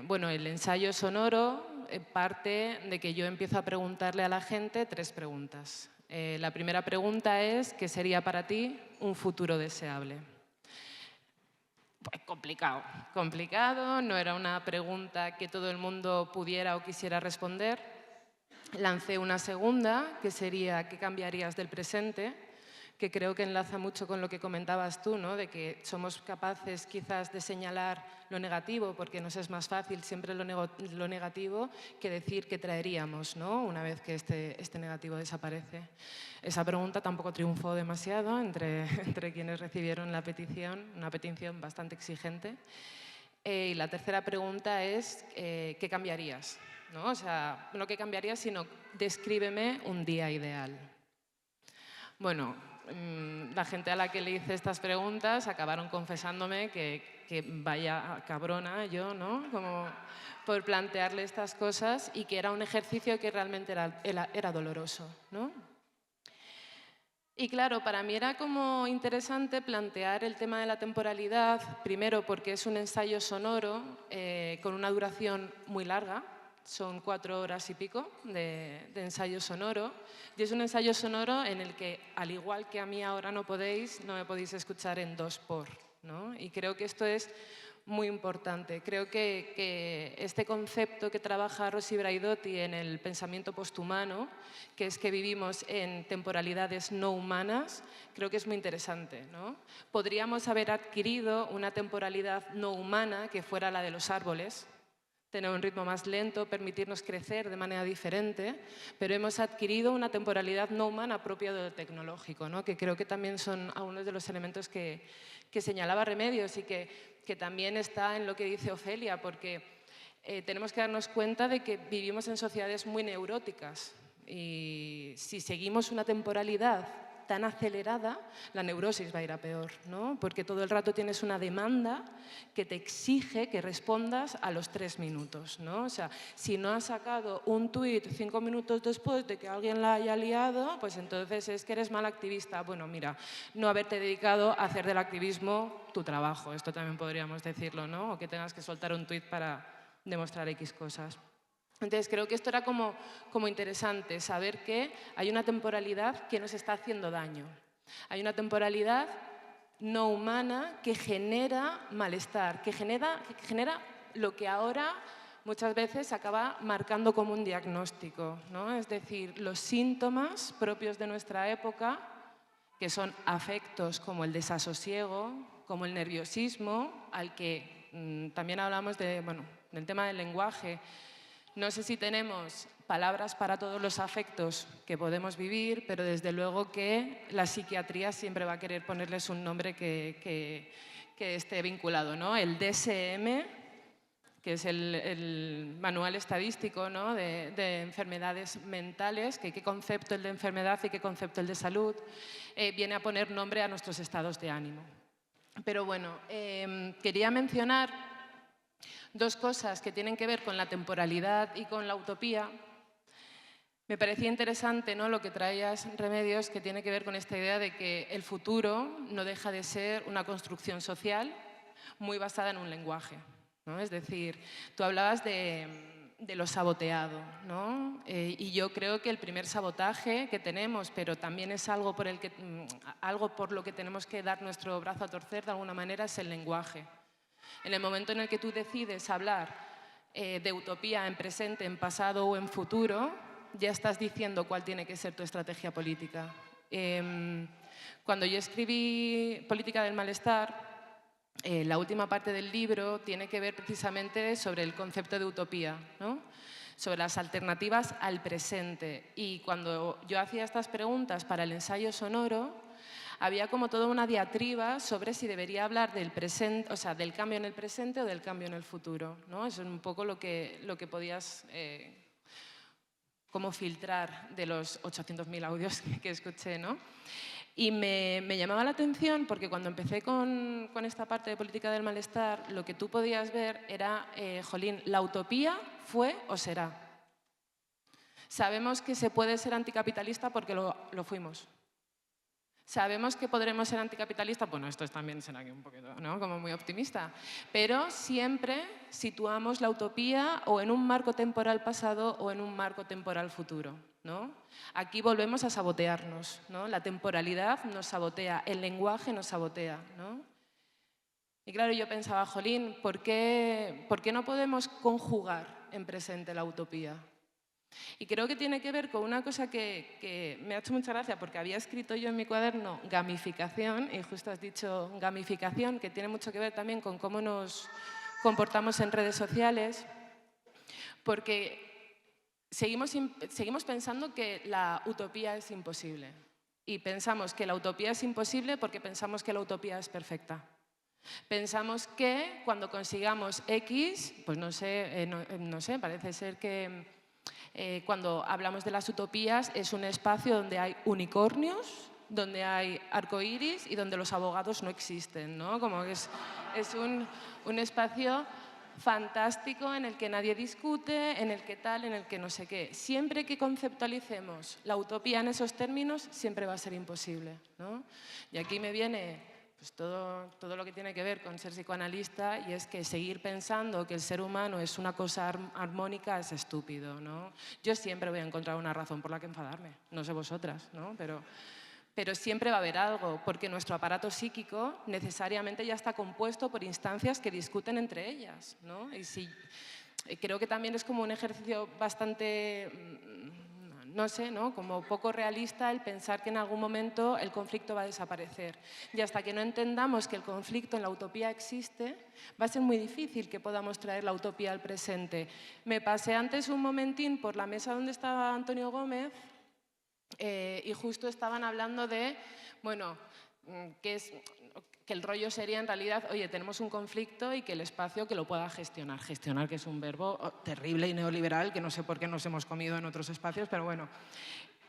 Bueno, el ensayo sonoro parte de que yo empiezo a preguntarle a la gente 3 preguntas. La primera pregunta es, ¿qué sería para ti un futuro deseable? Pues complicado, no era una pregunta que todo el mundo pudiera o quisiera responder. Lancé una segunda, que sería ¿qué cambiarías del presente?, que creo que enlaza mucho con lo que comentabas tú, ¿no? De que somos capaces quizás de señalar lo negativo, porque nos es más fácil siempre lo negativo que decir qué traeríamos, ¿no? Una vez que este negativo desaparece. Esa pregunta tampoco triunfó demasiado entre quienes recibieron la petición, una petición bastante exigente. Y la tercera pregunta es ¿qué cambiarías? ¿No? O sea, no qué cambiarías, sino descríbeme un día ideal. Bueno, la gente a la que le hice estas preguntas acabaron confesándome que vaya cabrona yo, ¿no? Como por plantearle estas cosas y que era un ejercicio que realmente era doloroso, ¿no? Y claro, para mí era como interesante plantear el tema de la temporalidad, primero porque es un ensayo sonoro con una duración muy larga, son 4 horas y pico de ensayo sonoro, y es un ensayo sonoro en el que, al igual que a mí ahora no me podéis escuchar en 2x, ¿no? Y creo que esto es muy importante. Creo que este concepto que trabaja Rosy Braidotti en el pensamiento posthumano, que es que vivimos en temporalidades no humanas, creo que es muy interesante, ¿no? Podríamos haber adquirido una temporalidad no humana que fuera la de los árboles, tener un ritmo más lento, permitirnos crecer de manera diferente, pero hemos adquirido una temporalidad no humana propia de lo tecnológico, ¿no? Que creo que también son algunos de los elementos que señalaba Remedios y que también está en lo que dice Ofelia, porque tenemos que darnos cuenta de que vivimos en sociedades muy neuróticas y si seguimos una temporalidad tan acelerada, la neurosis va a ir a peor, ¿no? Porque todo el rato tienes una demanda que te exige que respondas a los 3 minutos, ¿no? O sea, si no has sacado un tuit 5 minutos después de que alguien la haya liado, pues entonces es que eres mal activista. Bueno, mira, no haberte dedicado a hacer del activismo tu trabajo, esto también podríamos decirlo, ¿no? O que tengas que soltar un tuit para demostrar X cosas. Entonces, creo que esto era como interesante, saber que hay una temporalidad que nos está haciendo daño. Hay una temporalidad no humana que genera malestar, que genera lo que ahora muchas veces acaba marcando como un diagnóstico, ¿no? Es decir, los síntomas propios de nuestra época, que son afectos como el desasosiego, como el nerviosismo, al que también hablamos del tema del lenguaje. No sé si tenemos palabras para todos los afectos que podemos vivir, pero desde luego que la psiquiatría siempre va a querer ponerles un nombre que esté vinculado, ¿no? El DSM, que es el manual estadístico, ¿no? de enfermedades mentales, que qué concepto el de enfermedad y qué concepto el de salud, viene a poner nombre a nuestros estados de ánimo. Pero bueno, quería mencionar 2 cosas que tienen que ver con la temporalidad y con la utopía. Me parecía interesante, ¿no?, lo que traías, Remedios, que tiene que ver con esta idea de que el futuro no deja de ser una construcción social muy basada en un lenguaje, ¿no? Es decir, tú hablabas de lo saboteado, ¿no? Y yo creo que el primer sabotaje que tenemos, pero también es algo por lo que tenemos que dar nuestro brazo a torcer de alguna manera, es el lenguaje. En el momento en el que tú decides hablar de utopía en presente, en pasado o en futuro, ya estás diciendo cuál tiene que ser tu estrategia política. Cuando yo escribí Política del malestar, la última parte del libro tiene que ver precisamente sobre el concepto de utopía, ¿no? Sobre las alternativas al presente. Y cuando yo hacía estas preguntas para el ensayo sonoro, había como toda una diatriba sobre si debería hablar del presente, o sea, del cambio en el presente o del cambio en el futuro, ¿no? Eso es un poco lo que podías como filtrar de los 800.000 audios que escuché, ¿no? Y me llamaba la atención porque cuando empecé con esta parte de política del malestar, lo que tú podías ver era, jolín, la utopía fue o será. Sabemos que se puede ser anticapitalista porque lo fuimos. Sabemos que podremos ser anticapitalistas, bueno, esto también será aquí un poquito, ¿no? Como muy optimista, pero siempre situamos la utopía o en un marco temporal pasado o en un marco temporal futuro, ¿no? Aquí volvemos a sabotearnos, ¿no? La temporalidad nos sabotea, el lenguaje nos sabotea, ¿no? Y claro, yo pensaba, jolín, ¿por qué no podemos conjugar en presente la utopía? Y creo que tiene que ver con una cosa que me ha hecho mucha gracia porque había escrito yo en mi cuaderno gamificación, y justo has dicho gamificación, que tiene mucho que ver también con cómo nos comportamos en redes sociales, porque seguimos pensando que la utopía es imposible. Y pensamos que la utopía es imposible porque pensamos que la utopía es perfecta. Pensamos que cuando consigamos X, pues no sé, parece ser que cuando hablamos de las utopías es un espacio donde hay unicornios, donde hay arcoíris y donde los abogados no existen, ¿no? Como que es un espacio fantástico en el que nadie discute, en el que tal, en el que no sé qué. Siempre que conceptualicemos la utopía en esos términos, siempre va a ser imposible, ¿no? Y aquí me viene pues todo lo que tiene que ver con ser psicoanalista, y es que seguir pensando que el ser humano es una cosa armónica es estúpido, ¿no? Yo siempre voy a encontrar una razón por la que enfadarme, no sé vosotras, ¿no? Pero siempre va a haber algo, porque nuestro aparato psíquico necesariamente ya está compuesto por instancias que discuten entre ellas, ¿no? Y creo que también es como un ejercicio bastante, no sé, ¿no? Como poco realista el pensar que en algún momento el conflicto va a desaparecer. Y hasta que no entendamos que el conflicto en la utopía existe, va a ser muy difícil que podamos traer la utopía al presente. Me pasé antes un momentín por la mesa donde estaba Antonio Gómez y justo estaban hablando de, bueno, que el rollo sería en realidad, oye, tenemos un conflicto y que el espacio que lo pueda gestionar. Gestionar, que es un verbo terrible y neoliberal, que no sé por qué nos hemos comido en otros espacios, pero bueno.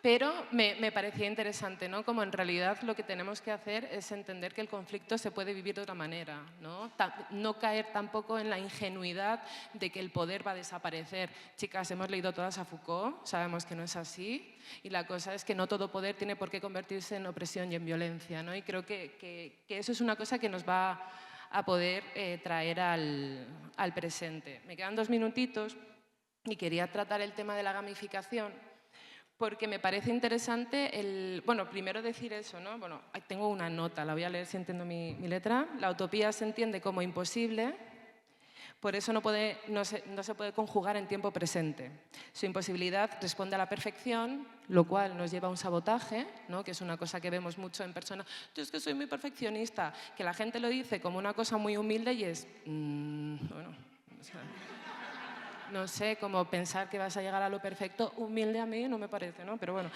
Pero me parecía interesante, ¿no? Como en realidad lo que tenemos que hacer es entender que el conflicto se puede vivir de otra manera, ¿no? No caer tampoco en la ingenuidad de que el poder va a desaparecer. Chicas, hemos leído todas a Foucault, sabemos que no es así, y la cosa es que no todo poder tiene por qué convertirse en opresión y en violencia, ¿no? Y creo que eso es una cosa que nos va a poder traer al presente. Me quedan 2 minutitos y quería tratar el tema de la gamificación, porque me parece interesante bueno, primero decir eso, ¿no? Bueno, tengo una nota, la voy a leer si entiendo mi letra. La utopía se entiende como imposible, por eso no se puede conjugar en tiempo presente. Su imposibilidad responde a la perfección, lo cual nos lleva a un sabotaje, ¿no? Que es una cosa que vemos mucho en personas. Yo es que soy muy perfeccionista, que la gente lo dice como una cosa muy humilde y es, bueno, o sea, no sé, como pensar que vas a llegar a lo perfecto, humilde a mí no me parece, ¿no? Pero bueno.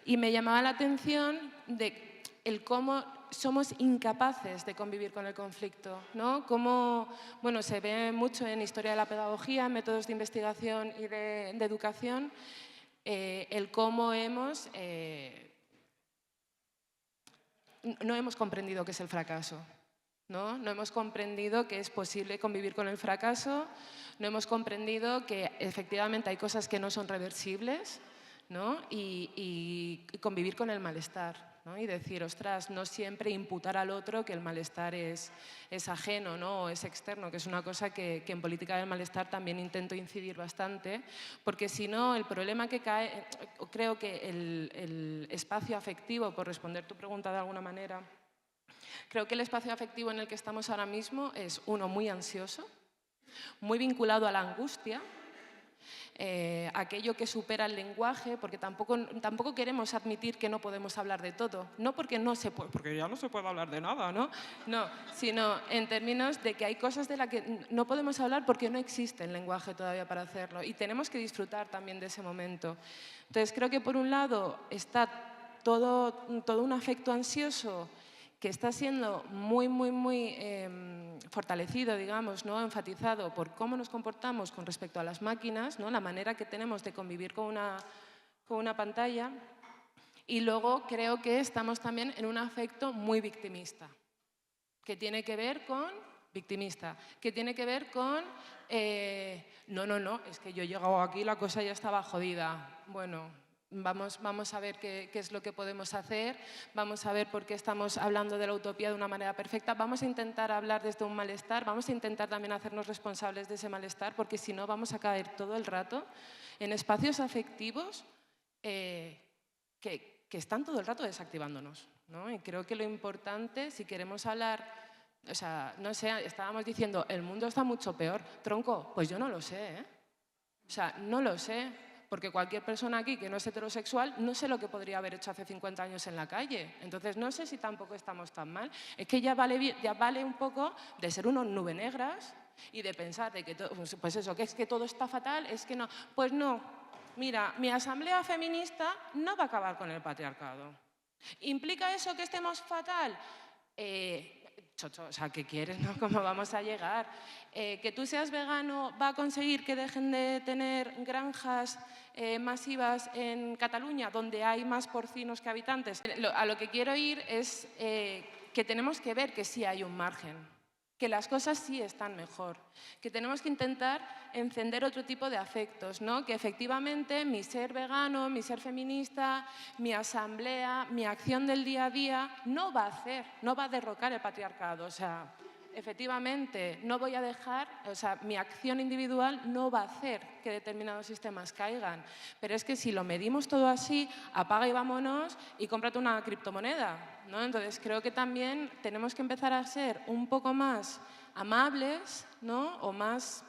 Y me llamaba la atención de cómo somos incapaces de convivir con el conflicto, ¿no? Cómo, bueno, se ve mucho en historia de la pedagogía, métodos de investigación y de educación, el cómo no hemos comprendido qué es el fracaso. ¿No? No hemos comprendido que es posible convivir con el fracaso, no hemos comprendido que efectivamente hay cosas que no son reversibles, ¿no? Y convivir con el malestar, ¿no? Y decir, ostras, no siempre imputar al otro que el malestar es ajeno, ¿no? O es externo, que es una cosa que en política del malestar también intento incidir bastante, porque si no, el problema que cae, creo que el espacio afectivo, por responder tu pregunta de alguna manera, creo que el espacio afectivo en el que estamos ahora mismo es uno muy ansioso, muy vinculado a la angustia, aquello que supera el lenguaje, porque tampoco queremos admitir que no podemos hablar de todo, no porque no se puede, porque ya no se puede hablar de nada, ¿no? No, sino en términos de que hay cosas de las que no podemos hablar porque no existe el lenguaje todavía para hacerlo y tenemos que disfrutar también de ese momento. Entonces creo que por un lado está todo un afecto ansioso que está siendo muy fortalecido, digamos, ¿no? Enfatizado por cómo nos comportamos con respecto a las máquinas, ¿no? La manera que tenemos de convivir con una pantalla. Y luego creo que estamos también en un afecto muy victimista, que tiene que ver con que tiene que ver con no, es que yo he llegado aquí y la cosa ya estaba jodida. Bueno, vamos a ver qué es lo que podemos hacer, vamos a ver por qué estamos hablando de la utopía de una manera perfecta, vamos a intentar hablar desde un malestar, vamos a intentar también hacernos responsables de ese malestar, porque si no vamos a caer todo el rato en espacios afectivos que están todo el rato desactivándonos, ¿no? Y creo que lo importante, si queremos hablar... O sea, no sé, estábamos diciendo, el mundo está mucho peor. Tronco, pues yo no lo sé, ¿eh? O sea, no lo sé, porque cualquier persona aquí que no es heterosexual no sé lo que podría haber hecho hace 50 años en la calle. Entonces, no sé si tampoco estamos tan mal. Es que ya vale un poco de ser unos nubes negras y de pensar de que, pues eso, que es que todo está fatal, es que no. Pues no, mira, mi asamblea feminista no va a acabar con el patriarcado. ¿Implica eso que estemos fatal? Chocho, o sea, ¿qué quieres, no? ¿Cómo vamos a llegar? Que tú seas vegano va a conseguir que dejen de tener granjas masivas en Cataluña, donde hay más porcinos que habitantes. A lo que quiero ir es que tenemos que ver que sí hay un margen, que las cosas sí están mejor, que tenemos que intentar encender otro tipo de afectos, ¿no? Que efectivamente mi ser vegano, mi ser feminista, mi asamblea, mi acción del día a día no va a derrocar el patriarcado. O sea, efectivamente no voy a dejar, o sea, mi acción individual no va a hacer que determinados sistemas caigan. Pero es que si lo medimos todo así, apaga y vámonos y cómprate una criptomoneda, ¿no? Entonces creo que también tenemos que empezar a ser un poco más amables, ¿no? O más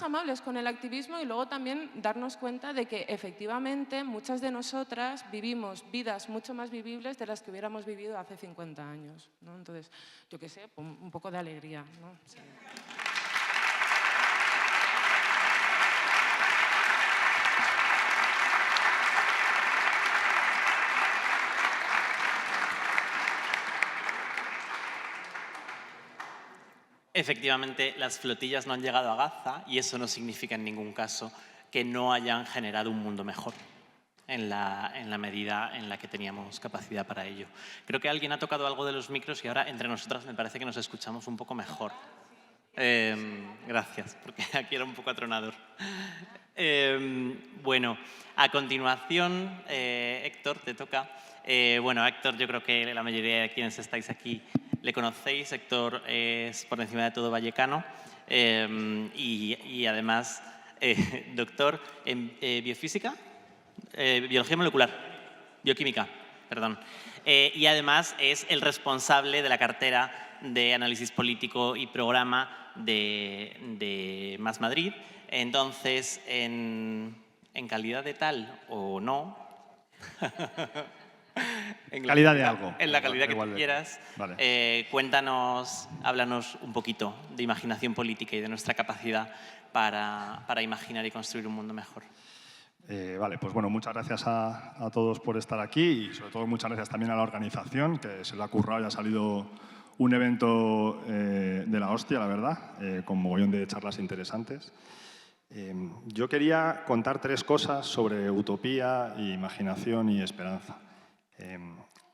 amables con el activismo, y luego también darnos cuenta de que efectivamente muchas de nosotras vivimos vidas mucho más vivibles de las que hubiéramos vivido hace 50 años, ¿no? Entonces, yo qué sé, un poco de alegría, ¿no? Sí. Efectivamente, las flotillas no han llegado a Gaza y eso no significa en ningún caso que no hayan generado un mundo mejor en la medida en la que teníamos capacidad para ello. Creo que alguien ha tocado algo de los micros y ahora entre nosotras me parece que nos escuchamos un poco mejor. Gracias, porque aquí era un poco atronador. Bueno, a continuación, Héctor, te toca. Bueno, Héctor, yo creo que la mayoría de quienes estáis aquí le conocéis. Héctor es, por encima de todo, vallecano y además doctor en biofísica, biología molecular, bioquímica, perdón. Y además es el responsable de la cartera de análisis político y programa de Más Madrid. Entonces, en calidad de tal o no... En calidad de algo. En la calidad que tú quieras. Vale. Cuéntanos, háblanos un poquito de imaginación política y de nuestra capacidad para imaginar y construir un mundo mejor. Vale, pues bueno, muchas gracias a todos por estar aquí y sobre todo muchas gracias también a la organización, que se le ha currado y ha salido un evento de la hostia, la verdad, con mogollón de charlas interesantes. Yo quería contar 3 cosas sobre utopía, imaginación y esperanza.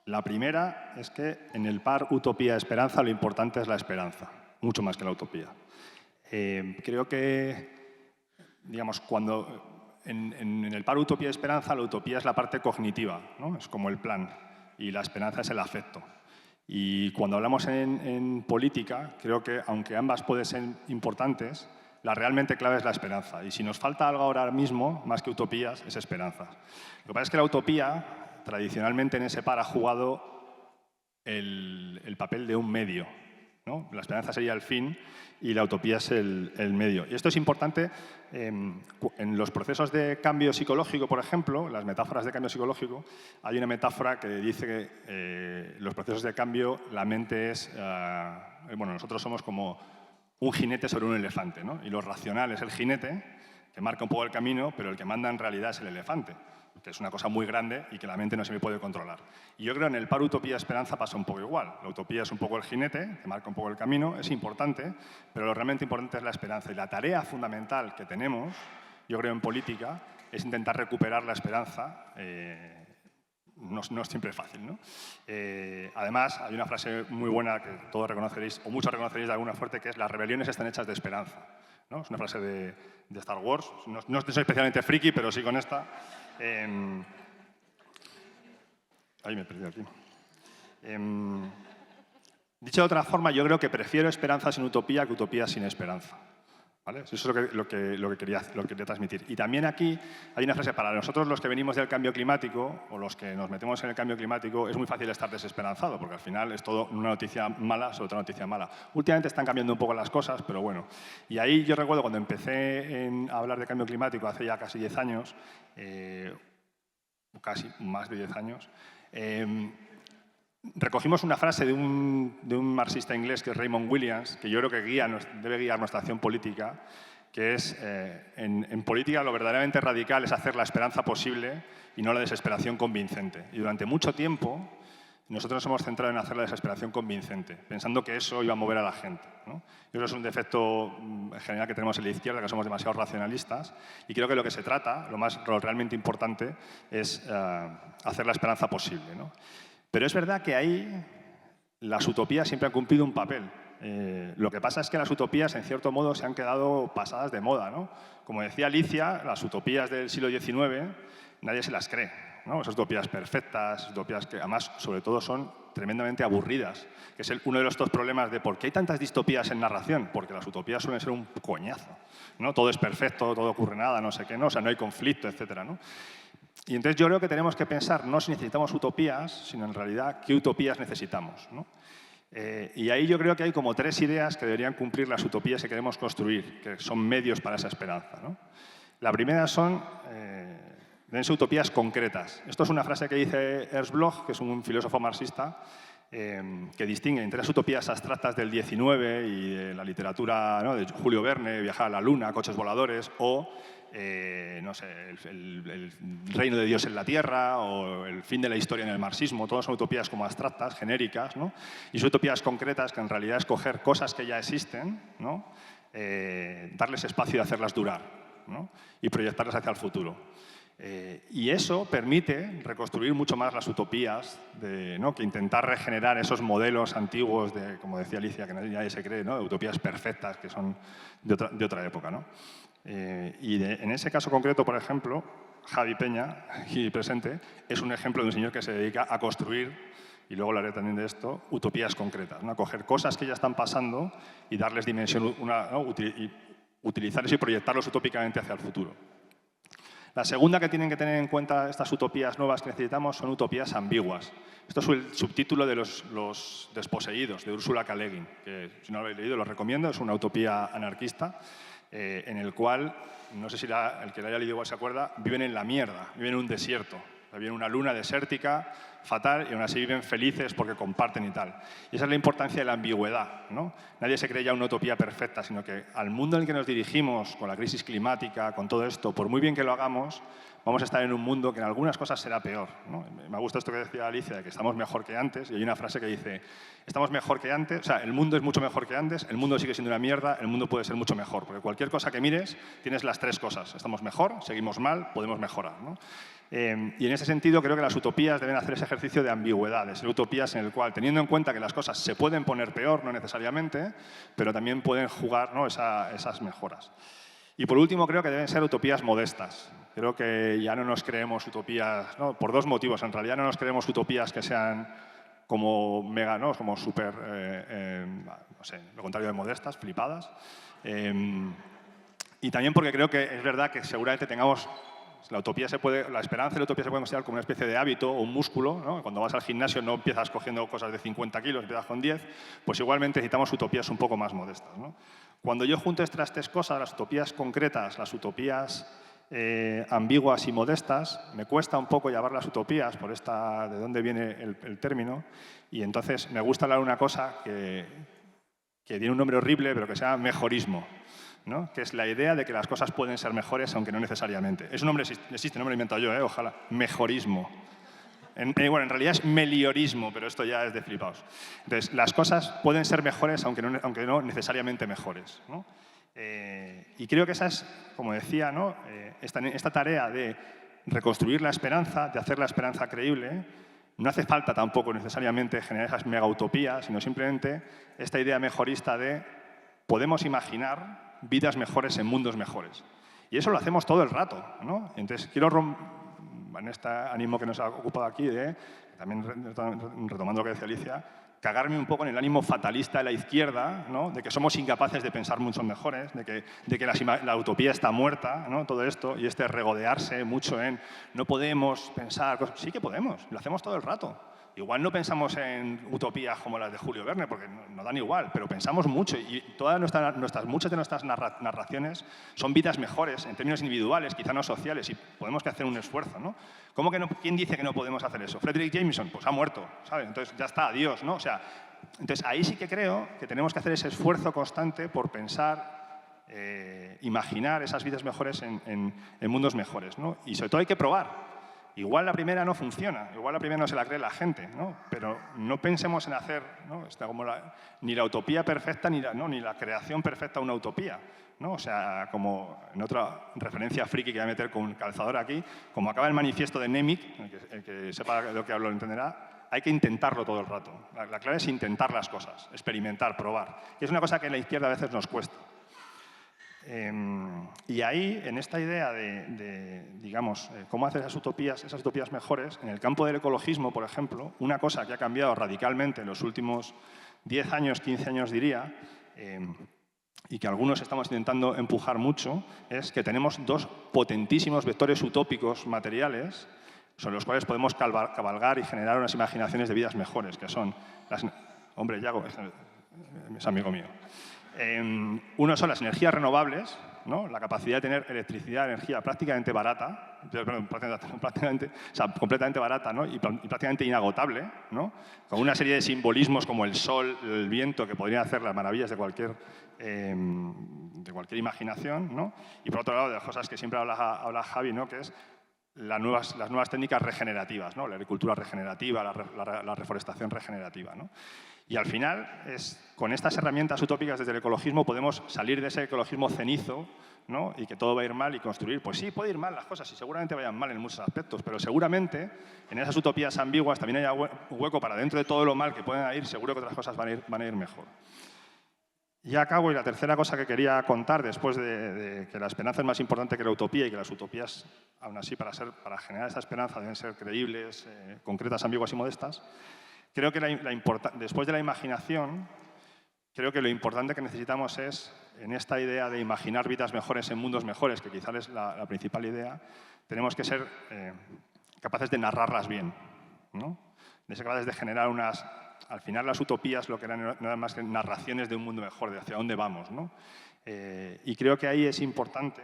La primera es que en el par utopía-esperanza lo importante es la esperanza, mucho más que la utopía. Creo que, digamos, cuando en el par utopía-esperanza, la utopía es la parte cognitiva, ¿no? Es como el plan, y la esperanza es el afecto. Y cuando hablamos en política, creo que aunque ambas pueden ser importantes, la realmente clave es la esperanza. Y si nos falta algo ahora mismo, más que utopías, es esperanza. Lo que pasa es que la utopía, tradicionalmente en ese par ha jugado el papel de un medio, ¿no? La esperanza sería el fin y la utopía es el medio. Y esto es importante en los procesos de cambio psicológico, por ejemplo, las metáforas de cambio psicológico. Hay una metáfora que dice que los procesos de cambio, la mente es... bueno, nosotros somos como un jinete sobre un elefante, ¿no? Y lo racional es el jinete, que marca un poco el camino, pero el que manda en realidad es el elefante, que es una cosa muy grande y que la mente no se me puede controlar. Y yo creo que en el par utopía-esperanza pasa un poco igual. La utopía es un poco el jinete, que marca un poco el camino, es importante, pero lo realmente importante es la esperanza. Y la tarea fundamental que tenemos, yo creo en política, es intentar recuperar la esperanza no es siempre fácil, ¿no? Además, hay una frase muy buena que todos reconoceréis, o muchos reconoceréis de alguna fuerte, que es las rebeliones están hechas de esperanza, ¿no? Es una frase de Star Wars. No soy especialmente friki, pero sí con esta. Ahí me he perdido aquí. Dicho de otra forma, yo creo que prefiero esperanza sin utopía que utopía sin esperanza. ¿Vale? Eso es lo que quería transmitir. Y también aquí hay una frase, para nosotros los que venimos del cambio climático o los que nos metemos en el cambio climático, es muy fácil estar desesperanzado, porque al final es todo una noticia mala sobre otra noticia mala. Últimamente están cambiando un poco las cosas, pero bueno. Y ahí yo recuerdo cuando empecé a hablar de cambio climático hace ya casi 10 años, casi más de 10 años, recogimos una frase de un marxista inglés que es Raymond Williams, que yo creo que debe guiar nuestra acción política, que es, en política lo verdaderamente radical es hacer la esperanza posible y no la desesperación convincente. Y durante mucho tiempo nosotros nos hemos centrado en hacer la desesperación convincente, pensando que eso iba a mover a la gente, ¿no? Y eso es un defecto general que tenemos en la izquierda, que somos demasiado racionalistas, y creo que lo que se trata, lo realmente importante, es hacer la esperanza posible, ¿no? Pero es verdad que ahí las utopías siempre han cumplido un papel. Lo que pasa es que las utopías, en cierto modo, se han quedado pasadas de moda, ¿no? Como decía Alicia, las utopías del siglo XIX nadie se las cree, ¿no? Esas utopías perfectas, utopías que además, sobre todo, son tremendamente aburridas, que es uno de los dos problemas de por qué hay tantas distopías en narración, porque las utopías suelen ser un coñazo, ¿no? Todo es perfecto, todo ocurre nada, no sé qué, ¿no? O sea, no hay conflicto, etcétera, ¿no? Y entonces yo creo que tenemos que pensar no si necesitamos utopías, sino en realidad qué utopías necesitamos, ¿no? Y ahí yo creo que hay como 3 ideas que deberían cumplir las utopías que queremos construir, que son medios para esa esperanza, ¿no? La primera deben ser utopías concretas. Esto es una frase que dice Ernst Bloch, que es un filósofo marxista, que distingue entre las utopías abstractas del 19 y de la literatura, ¿no?, de Julio Verne, viajar a la luna, coches voladores, o no sé, el reino de Dios en la tierra o el fin de la historia en el marxismo. Todas son utopías como abstractas, genéricas, ¿no? Y son utopías concretas que en realidad es coger cosas que ya existen, ¿no?, darles espacio y hacerlas durar, ¿no?, y proyectarlas hacia el futuro. Y eso permite reconstruir mucho más las utopías, ¿no?, que intentar regenerar esos modelos antiguos de, como decía Alicia, que nadie se cree, ¿no?, de utopías perfectas que son de otra época, ¿no? En ese caso concreto, por ejemplo, Javi Peña, aquí presente, es un ejemplo de un señor que se dedica a construir, y luego hablaré también de esto, utopías concretas, ¿no?, a coger cosas que ya están pasando y darles dimensión, ¿no?, y utilizarlos y proyectarlos utópicamente hacia el futuro. La segunda que tienen que tener en cuenta estas utopías nuevas que necesitamos son utopías ambiguas. Esto es el subtítulo de los desposeídos, de Ursula K. Le Guin, que si no lo habéis leído lo recomiendo, es una utopía anarquista en el cual, no sé si el que la haya leído igual se acuerda, viven en la mierda, viven en un desierto, viven en una luna desértica, fatal, y aún así viven felices porque comparten y tal. Y esa es la importancia de la ambigüedad, ¿no? Nadie se cree ya una utopía perfecta, sino que al mundo en el que nos dirigimos, con la crisis climática, con todo esto, por muy bien que lo hagamos, vamos a estar en un mundo que en algunas cosas será peor, ¿no? Me gusta esto que decía Alicia, de que estamos mejor que antes, y hay una frase que dice, estamos mejor que antes, o sea, el mundo es mucho mejor que antes, el mundo sigue siendo una mierda, el mundo puede ser mucho mejor, porque cualquier cosa que mires, tienes las 3 cosas. Estamos mejor, seguimos mal, podemos mejorar, ¿no? Y en ese sentido creo que las utopías deben hacer ese ejercicio de ambigüedad, de ser utopías en el cual, teniendo en cuenta que las cosas se pueden poner peor, no necesariamente, pero también pueden jugar, ¿no?, esas mejoras. Y por último, creo que deben ser utopías modestas. Creo que ya no nos creemos utopías, ¿no?, por 2 motivos. En realidad no nos creemos utopías que sean como mega, ¿no?, como súper, no sé, lo contrario de modestas, flipadas. Y también porque creo que es verdad que seguramente tengamos... La esperanza de la utopía se puede considerar como una especie de hábito o un músculo, ¿no? Cuando vas al gimnasio no empiezas cogiendo cosas de 50 kilos, empiezas con 10, pues igualmente necesitamos utopías un poco más modestas, ¿no? Cuando yo junto estas 3 cosas, las utopías concretas, las utopías ambiguas y modestas, me cuesta un poco llamarlas utopías por de dónde viene el término, y entonces me gusta hablar de una cosa que tiene un nombre horrible, pero que se llama mejorismo, ¿no?, que es la idea de que las cosas pueden ser mejores, aunque no necesariamente. Es un nombre, existe, no me lo he inventado yo, ojalá. Mejorismo. Bueno, en realidad es meliorismo, pero esto ya es de flipaos. Entonces, las cosas pueden ser mejores, aunque no necesariamente mejores, ¿no? Y creo que esa es, como decía, ¿no?, esta tarea de reconstruir la esperanza, de hacer la esperanza creíble. No hace falta tampoco necesariamente generar esas mega utopías, sino simplemente esta idea mejorista de podemos imaginar vidas mejores en mundos mejores. Y eso lo hacemos todo el rato, ¿no? Entonces, quiero en este ánimo que nos ha ocupado aquí, también retomando lo que decía Alicia, cagarme un poco en el ánimo fatalista de la izquierda, ¿no? De que somos incapaces de pensar mucho mejores, de que la utopía está muerta, ¿no? Todo esto, y regodearse mucho en no podemos pensar cosas. Sí que podemos, lo hacemos todo el rato. Igual no pensamos en utopías como las de Julio Verne, porque no dan igual, pero pensamos mucho y muchas de nuestras narraciones son vidas mejores en términos individuales, quizá no sociales, y podemos que hacer un esfuerzo, ¿no? ¿Cómo que no? ¿Quién dice que no podemos hacer eso? Frederick Jameson, pues ha muerto, ¿sabes? Entonces ya está, adiós, ¿no? O sea, entonces ahí sí que creo que tenemos que hacer ese esfuerzo constante por pensar, imaginar esas vidas mejores en mundos mejores, ¿no? Y sobre todo hay que probar. Igual la primera no funciona, igual la primera no se la cree la gente, ¿no? Pero no pensemos en hacer, ¿no? Ni la utopía perfecta ni la creación perfecta de una utopía, ¿no? O sea, como en otra referencia friki que voy a meter con calzador aquí, como acaba el manifiesto de Nemik, el que sepa de lo que hablo lo entenderá, hay que intentarlo todo el rato. La clave es intentar las cosas, experimentar, probar. Y es una cosa que en la izquierda a veces nos cuesta. Y ahí, en esta idea digamos, cómo hacer esas utopías mejores, en el campo del ecologismo, por ejemplo, una cosa que ha cambiado radicalmente en los últimos 10 años, 15 años diría, y que algunos estamos intentando empujar mucho, es que tenemos dos potentísimos vectores utópicos materiales sobre los cuales podemos cabalgar y generar unas imaginaciones de vidas mejores, que son las... Hombre, Yago, es amigo mío. Uno son las energías renovables, ¿no? La capacidad de tener electricidad, energía prácticamente barata, completamente barata, ¿no? y prácticamente inagotable, ¿no? Con una serie de simbolismos como el sol, el viento, que podrían hacer las maravillas de cualquier imaginación, ¿no? Y por otro lado, de las cosas que siempre habla Javi, ¿no? Que es las nuevas técnicas regenerativas, ¿no? La agricultura regenerativa, la reforestación regenerativa, ¿no? Y al final, con estas herramientas utópicas desde el ecologismo podemos salir de ese ecologismo cenizo, ¿no? Y que todo va a ir mal y construir. Pues sí, puede ir mal las cosas y seguramente vayan mal en muchos aspectos, pero seguramente en esas utopías ambiguas también haya hueco para dentro de todo lo mal que pueden ir, seguro que otras cosas van a ir mejor. Ya acabo, y la tercera cosa que quería contar, después de que la esperanza es más importante que la utopía y que las utopías, aún así, para generar esa esperanza deben ser creíbles, concretas, ambiguas y modestas, creo que después de la imaginación, creo que lo importante que necesitamos es, en esta idea de imaginar vidas mejores en mundos mejores, que quizás es la principal idea, tenemos que ser capaces de narrarlas bien, ¿no? De ser capaces de generar unas... Al final las utopías lo que eran no eran más que narraciones de un mundo mejor, de hacia dónde vamos, ¿no? Y creo que ahí es importante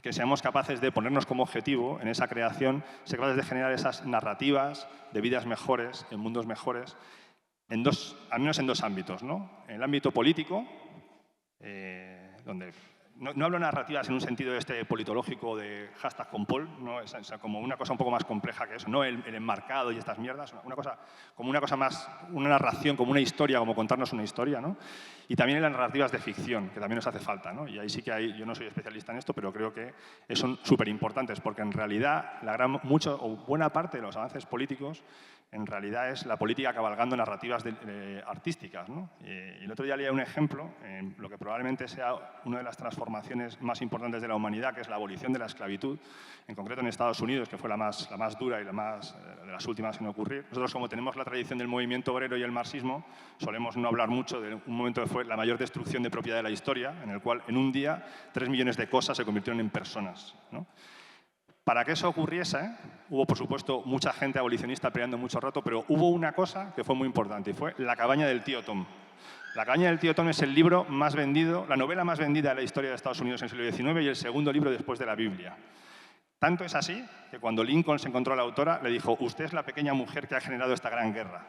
que seamos capaces de ponernos como objetivo en esa creación, ser capaces de generar esas narrativas de vidas mejores, en mundos mejores, al menos en dos ámbitos, ¿no? En el ámbito político, donde no hablo de narrativas en un sentido politológico de hashtag con Paul, ¿no? Es como una cosa un poco más compleja que eso, no el enmarcado y estas mierdas, como una cosa más, una narración, como una historia, como contarnos una historia, ¿no? Y también en las narrativas de ficción, que también nos hace falta, ¿no? Y ahí sí que yo no soy especialista en esto, pero creo que son súper importantes, porque en realidad buena parte de los avances políticos en realidad es la política cabalgando narrativas artísticas, ¿no? Y el otro día leía un ejemplo en lo que probablemente sea una de las transformaciones más importantes de la humanidad, que es la abolición de la esclavitud, en concreto en Estados Unidos, que fue la más dura y la más de las últimas en ocurrir. Nosotros, como tenemos la tradición del movimiento obrero y el marxismo, solemos no hablar mucho de un momento que fue la mayor destrucción de propiedad de la historia, en el cual en un día 3 millones de cosas se convirtieron en personas, ¿no? Para que eso ocurriese, hubo, por supuesto, mucha gente abolicionista peleando mucho rato, pero hubo una cosa que fue muy importante, y fue La cabaña del tío Tom. La cabaña del tío Tom es el libro más vendido, la novela más vendida de la historia de Estados Unidos en el siglo XIX y el segundo libro después de la Biblia. Tanto es así que cuando Lincoln se encontró a la autora, le dijo: usted es la pequeña mujer que ha generado esta gran guerra.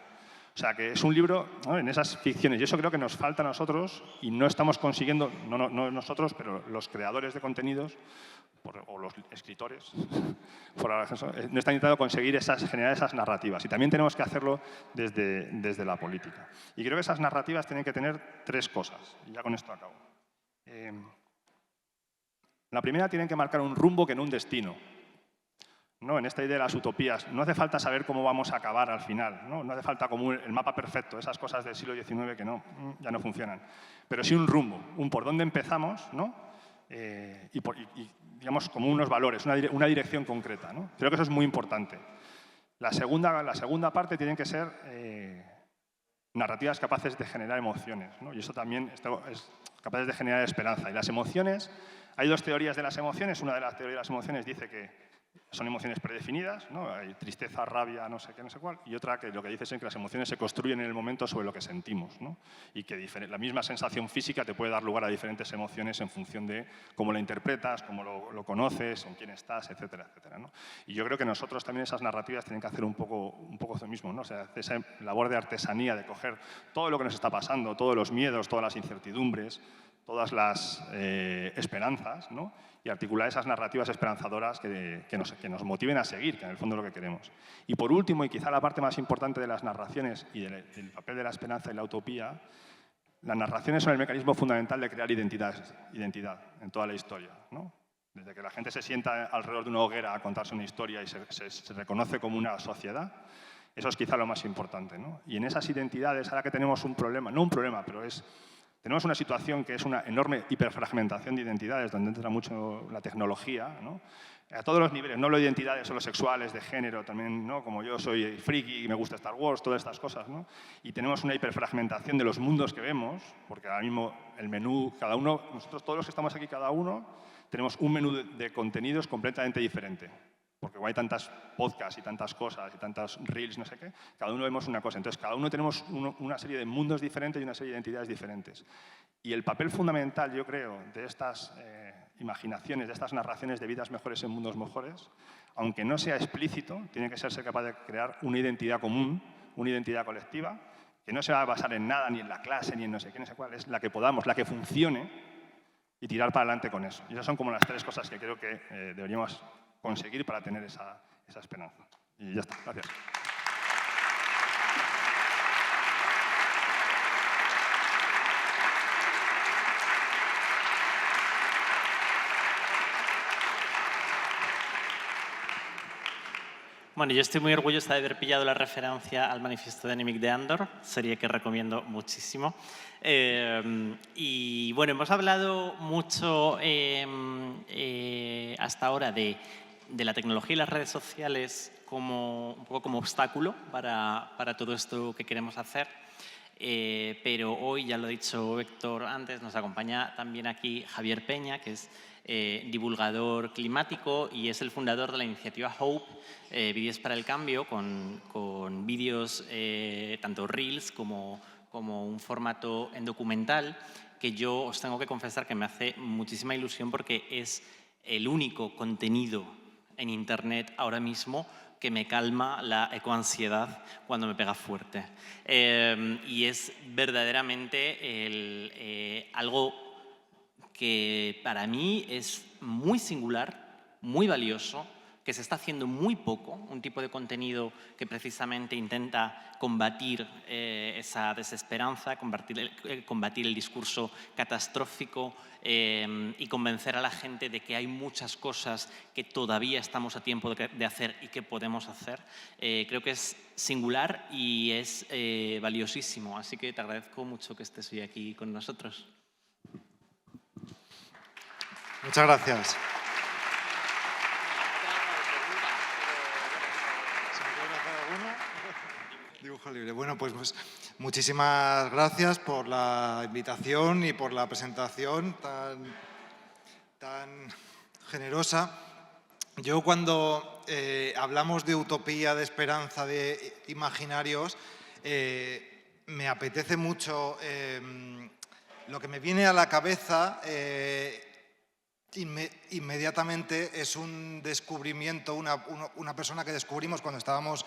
O sea, que es un libro, ¿no?, en esas ficciones. Y eso creo que nos falta a nosotros y no estamos consiguiendo, no nosotros, pero los creadores de contenidos o los escritores, no están intentando conseguir generar esas narrativas. Y también tenemos que hacerlo desde la política. Y creo que esas narrativas tienen que tener 3 cosas. Y ya con esto acabo. La primera, tienen que marcar un rumbo que no un destino. ¿No? En esta idea de las utopías, no hace falta saber cómo vamos a acabar al final, no hace falta como el mapa perfecto, esas cosas del siglo XIX que ya no funcionan, pero sí un rumbo, un por dónde empezamos, ¿no? Y digamos como unos valores, una dirección concreta, ¿no? Creo que eso es muy importante. La segunda parte tienen que ser narrativas capaces de generar emociones, ¿no? Y eso también es capaces de generar esperanza. Y las emociones, hay dos teorías de las emociones. Una de las teorías de las emociones dice que son emociones predefinidas, ¿no? Hay tristeza, rabia, no sé qué, no sé cuál. Y otra que lo que dice es que las emociones se construyen en el momento sobre lo que sentimos, ¿no? Y que la misma sensación física te puede dar lugar a diferentes emociones en función de cómo la interpretas, cómo lo conoces, con quién estás, etcétera, etcétera, ¿no? Y yo creo que nosotros también esas narrativas tienen que hacer un poco eso mismo, ¿no? O sea, esa labor de artesanía, de coger todo lo que nos está pasando, todos los miedos, todas las incertidumbres, todas las esperanzas, ¿no? Y articular esas narrativas esperanzadoras que nos motiven a seguir, que en el fondo es lo que queremos. Y por último, y quizá la parte más importante de las narraciones y del papel de la esperanza y la utopía, las narraciones son el mecanismo fundamental de crear identidad en toda la historia, ¿no? Desde que la gente se sienta alrededor de una hoguera a contarse una historia y se reconoce como una sociedad, eso es quizá lo más importante, ¿no? Y en esas identidades, ahora que tenemos un problema, no un problema, pero tenemos una situación que es una enorme hiperfragmentación de identidades, donde entra mucho la tecnología, ¿no? A todos los niveles, no solo de identidades solo sexuales, de género, también, ¿no? Como yo soy friki y me gusta Star Wars, todas estas cosas, ¿no? Y tenemos una hiperfragmentación de los mundos que vemos, porque ahora mismo el menú, cada uno, nosotros todos los que estamos aquí, cada uno, tenemos un menú de contenidos completamente diferente. Porque como hay tantas podcasts y tantas cosas y tantas reels, no sé qué, cada uno vemos una cosa. Entonces, cada uno tenemos una serie de mundos diferentes y una serie de identidades diferentes. Y el papel fundamental, yo creo, de estas imaginaciones, de estas narraciones de vidas mejores en mundos mejores, aunque no sea explícito, tiene que ser capaz de crear una identidad común, una identidad colectiva, que no se va a basar en nada, ni en la clase, ni en no sé qué, no sé cuál, es la que podamos, la que funcione, y tirar para adelante con eso. Y esas son como las tres cosas que creo que deberíamos conseguir para tener esa esperanza. Y ya está, gracias. Bueno, yo estoy muy orgullosa de haber pillado la referencia al manifiesto de Nímich de Andor, serie que recomiendo muchísimo. Y bueno, hemos hablado mucho hasta ahora de la tecnología y las redes sociales un poco como obstáculo para todo esto que queremos hacer. Pero hoy, ya lo ha dicho Héctor antes, nos acompaña también aquí Javier Peña, que es divulgador climático y es el fundador de la iniciativa Hope, Vídeos para el Cambio, con vídeos, tanto Reels como un formato en documental, que yo os tengo que confesar que me hace muchísima ilusión porque es el único contenido en Internet ahora mismo que me calma la ecoansiedad cuando me pega fuerte. Y es verdaderamente algo que para mí es muy singular, muy valioso, que se está haciendo muy poco, un tipo de contenido que precisamente intenta combatir esa desesperanza, combatir el discurso catastrófico y convencer a la gente de que hay muchas cosas que todavía estamos a tiempo de hacer y que podemos hacer. Creo que es singular y es valiosísimo, así que te agradezco mucho que estés hoy aquí con nosotros. Muchas gracias. Dibujo libre. Bueno, pues muchísimas gracias por la invitación y por la presentación tan generosa. Yo cuando hablamos de utopía, de esperanza, de imaginarios, me apetece mucho, lo que me viene a la cabeza inmediatamente es un descubrimiento, una persona que descubrimos cuando estábamos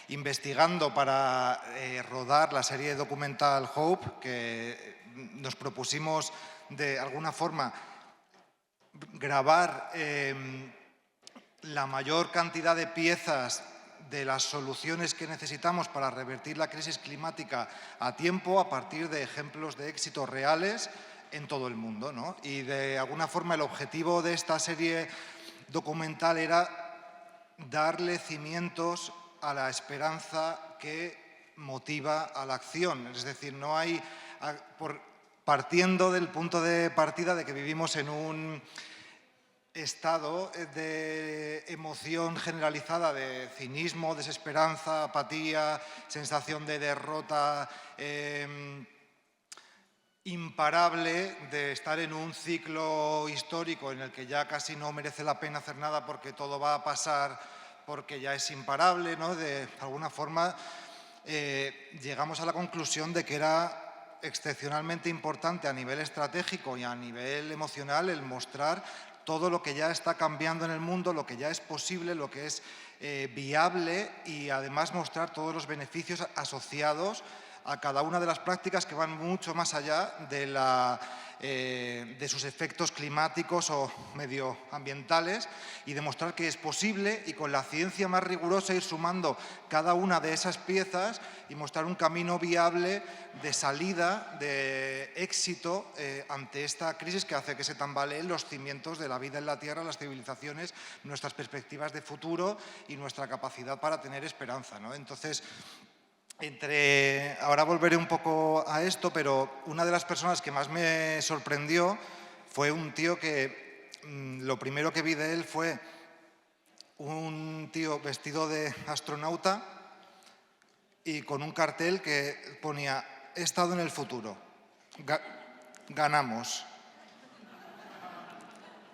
investigando para rodar la serie documental Hope, que nos propusimos de alguna forma grabar la mayor cantidad de piezas de las soluciones que necesitamos para revertir la crisis climática a tiempo, a partir de ejemplos de éxito reales, en todo el mundo, ¿no? Y de alguna forma el objetivo de esta serie documental era darle cimientos a la esperanza que motiva a la acción. Es decir, no hay, partiendo del punto de partida de que vivimos en un estado de emoción generalizada, de cinismo, desesperanza, apatía, sensación de derrota imparable, de estar en un ciclo histórico en el que ya casi no merece la pena hacer nada porque todo va a pasar, porque ya es imparable, ¿no? De alguna forma llegamos a la conclusión de que era excepcionalmente importante a nivel estratégico y a nivel emocional el mostrar todo lo que ya está cambiando en el mundo, lo que ya es posible, lo que es viable, y además mostrar todos los beneficios asociados a cada una de las prácticas que van mucho más allá de sus efectos climáticos o medioambientales, y demostrar que es posible, y con la ciencia más rigurosa ir sumando cada una de esas piezas y mostrar un camino viable de salida, de éxito ante esta crisis que hace que se tambaleen los cimientos de la vida en la Tierra, las civilizaciones, nuestras perspectivas de futuro y nuestra capacidad para tener esperanza, ¿no? Entonces, ahora volveré un poco a esto, pero una de las personas que más me sorprendió fue un tío que lo primero que vi de él fue un tío vestido de astronauta y con un cartel que ponía: he estado en el futuro, ganamos.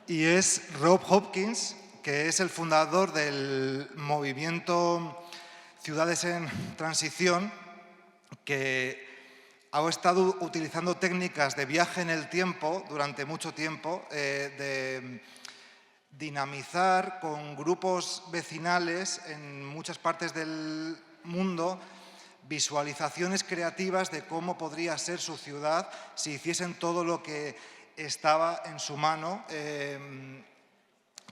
Y es Rob Hopkins, que es el fundador del movimiento Ciudades en Transición, que ha estado utilizando técnicas de viaje en el tiempo durante mucho tiempo, de dinamizar con grupos vecinales en muchas partes del mundo visualizaciones creativas de cómo podría ser su ciudad si hiciesen todo lo que estaba en su mano,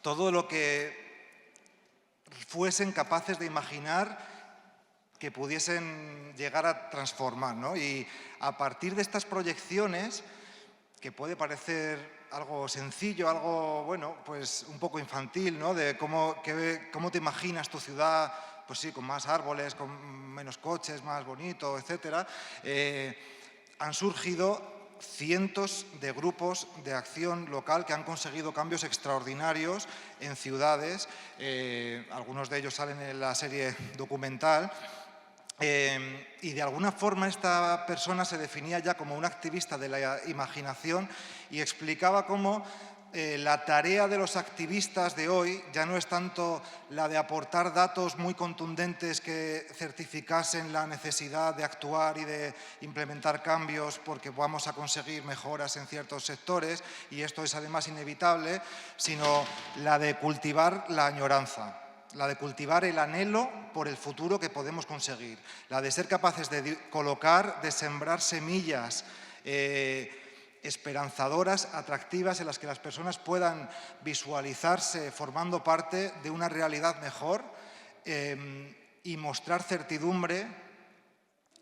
todo lo que fuesen capaces de imaginar que pudiesen llegar a transformar, ¿no? Y a partir de estas proyecciones, que puede parecer algo sencillo, algo, bueno, pues un poco infantil, ¿no? De cómo te imaginas tu ciudad, pues sí, con más árboles, con menos coches, más bonito, etcétera, han surgido cientos de grupos de acción local que han conseguido cambios extraordinarios en ciudades. Algunos de ellos salen en la serie documental. Y de alguna forma esta persona se definía ya como un activista de la imaginación y explicaba cómo la tarea de los activistas de hoy ya no es tanto la de aportar datos muy contundentes que certificasen la necesidad de actuar y de implementar cambios porque vamos a conseguir mejoras en ciertos sectores, y esto es además inevitable, sino la de cultivar la añoranza, la de cultivar el anhelo por el futuro que podemos conseguir, la de ser capaces de colocar, de sembrar semillas esperanzadoras, atractivas, en las que las personas puedan visualizarse formando parte de una realidad mejor, y mostrar certidumbre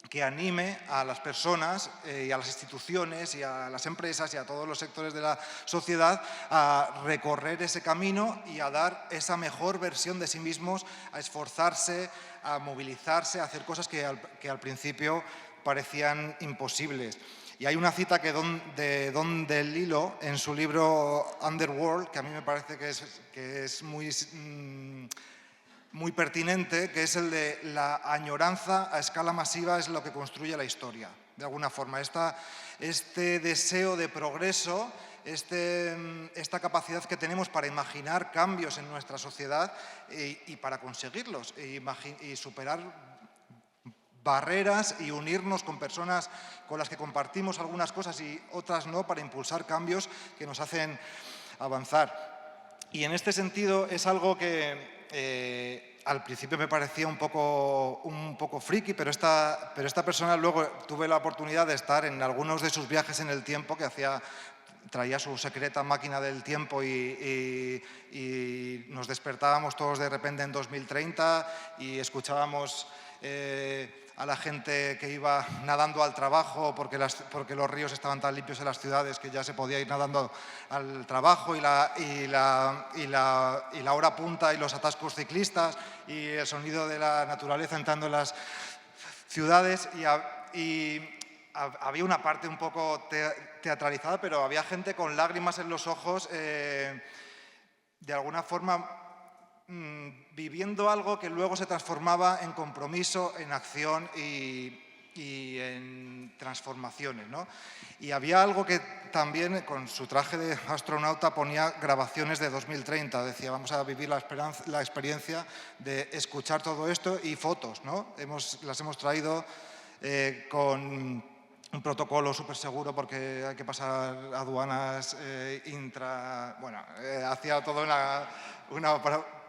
que anime a las personas y a las instituciones y a las empresas y a todos los sectores de la sociedad a recorrer ese camino y a dar esa mejor versión de sí mismos, a esforzarse, a movilizarse, a hacer cosas que al principio parecían imposibles. Y hay una cita de Don DeLillo en su libro Underworld, que a mí me parece que es muy pertinente, que es el de: la añoranza a escala masiva es lo que construye la historia. De alguna forma, este deseo de progreso, esta capacidad que tenemos para imaginar cambios en nuestra sociedad y para conseguirlos, y superar barreras y unirnos con personas con las que compartimos algunas cosas y otras no, para impulsar cambios que nos hacen avanzar. Y en este sentido es algo que al principio me parecía un poco friki, pero esta persona, luego tuve la oportunidad de estar en algunos de sus viajes en el tiempo, que traía su secreta máquina del tiempo y nos despertábamos todos de repente en 2030 y escuchábamos a la gente que iba nadando al trabajo porque los ríos estaban tan limpios en las ciudades que ya se podía ir nadando al trabajo, y la hora punta y los atascos ciclistas y el sonido de la naturaleza entrando en las ciudades. Y había una parte un poco teatralizada, pero había gente con lágrimas en los ojos, de alguna forma viviendo algo que luego se transformaba en compromiso, en acción y en transformaciones, ¿no? Y había algo que también con su traje de astronauta ponía grabaciones de 2030, decía vamos a vivir la experiencia de escuchar todo esto y fotos, ¿no? Las hemos traído con un protocolo súper seguro porque hay que pasar aduanas hacía toda una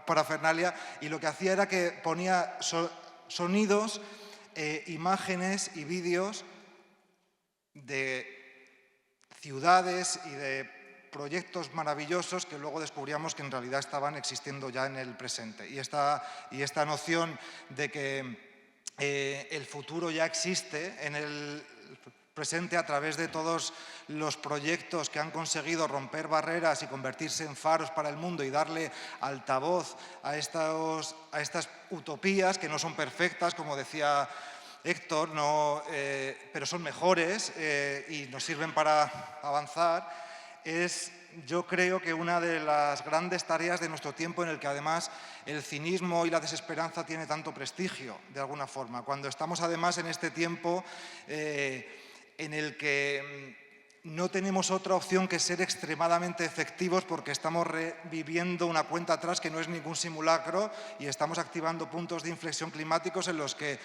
parafernalia, y lo que hacía era que ponía sonidos, imágenes y vídeos de ciudades y de proyectos maravillosos que luego descubríamos que en realidad estaban existiendo ya en el presente. Y esta noción de que el futuro ya existe en el presente a través de todos los proyectos que han conseguido romper barreras y convertirse en faros para el mundo y darle altavoz a estas utopías que no son perfectas, como decía Héctor, pero son mejores y nos sirven para avanzar, es yo creo que una de las grandes tareas de nuestro tiempo, en el que además el cinismo y la desesperanza tiene tanto prestigio, de alguna forma. Cuando estamos además en este tiempo en el que no tenemos otra opción que ser extremadamente efectivos, porque estamos reviviendo una cuenta atrás que no es ningún simulacro y estamos activando puntos de inflexión climáticos en los que,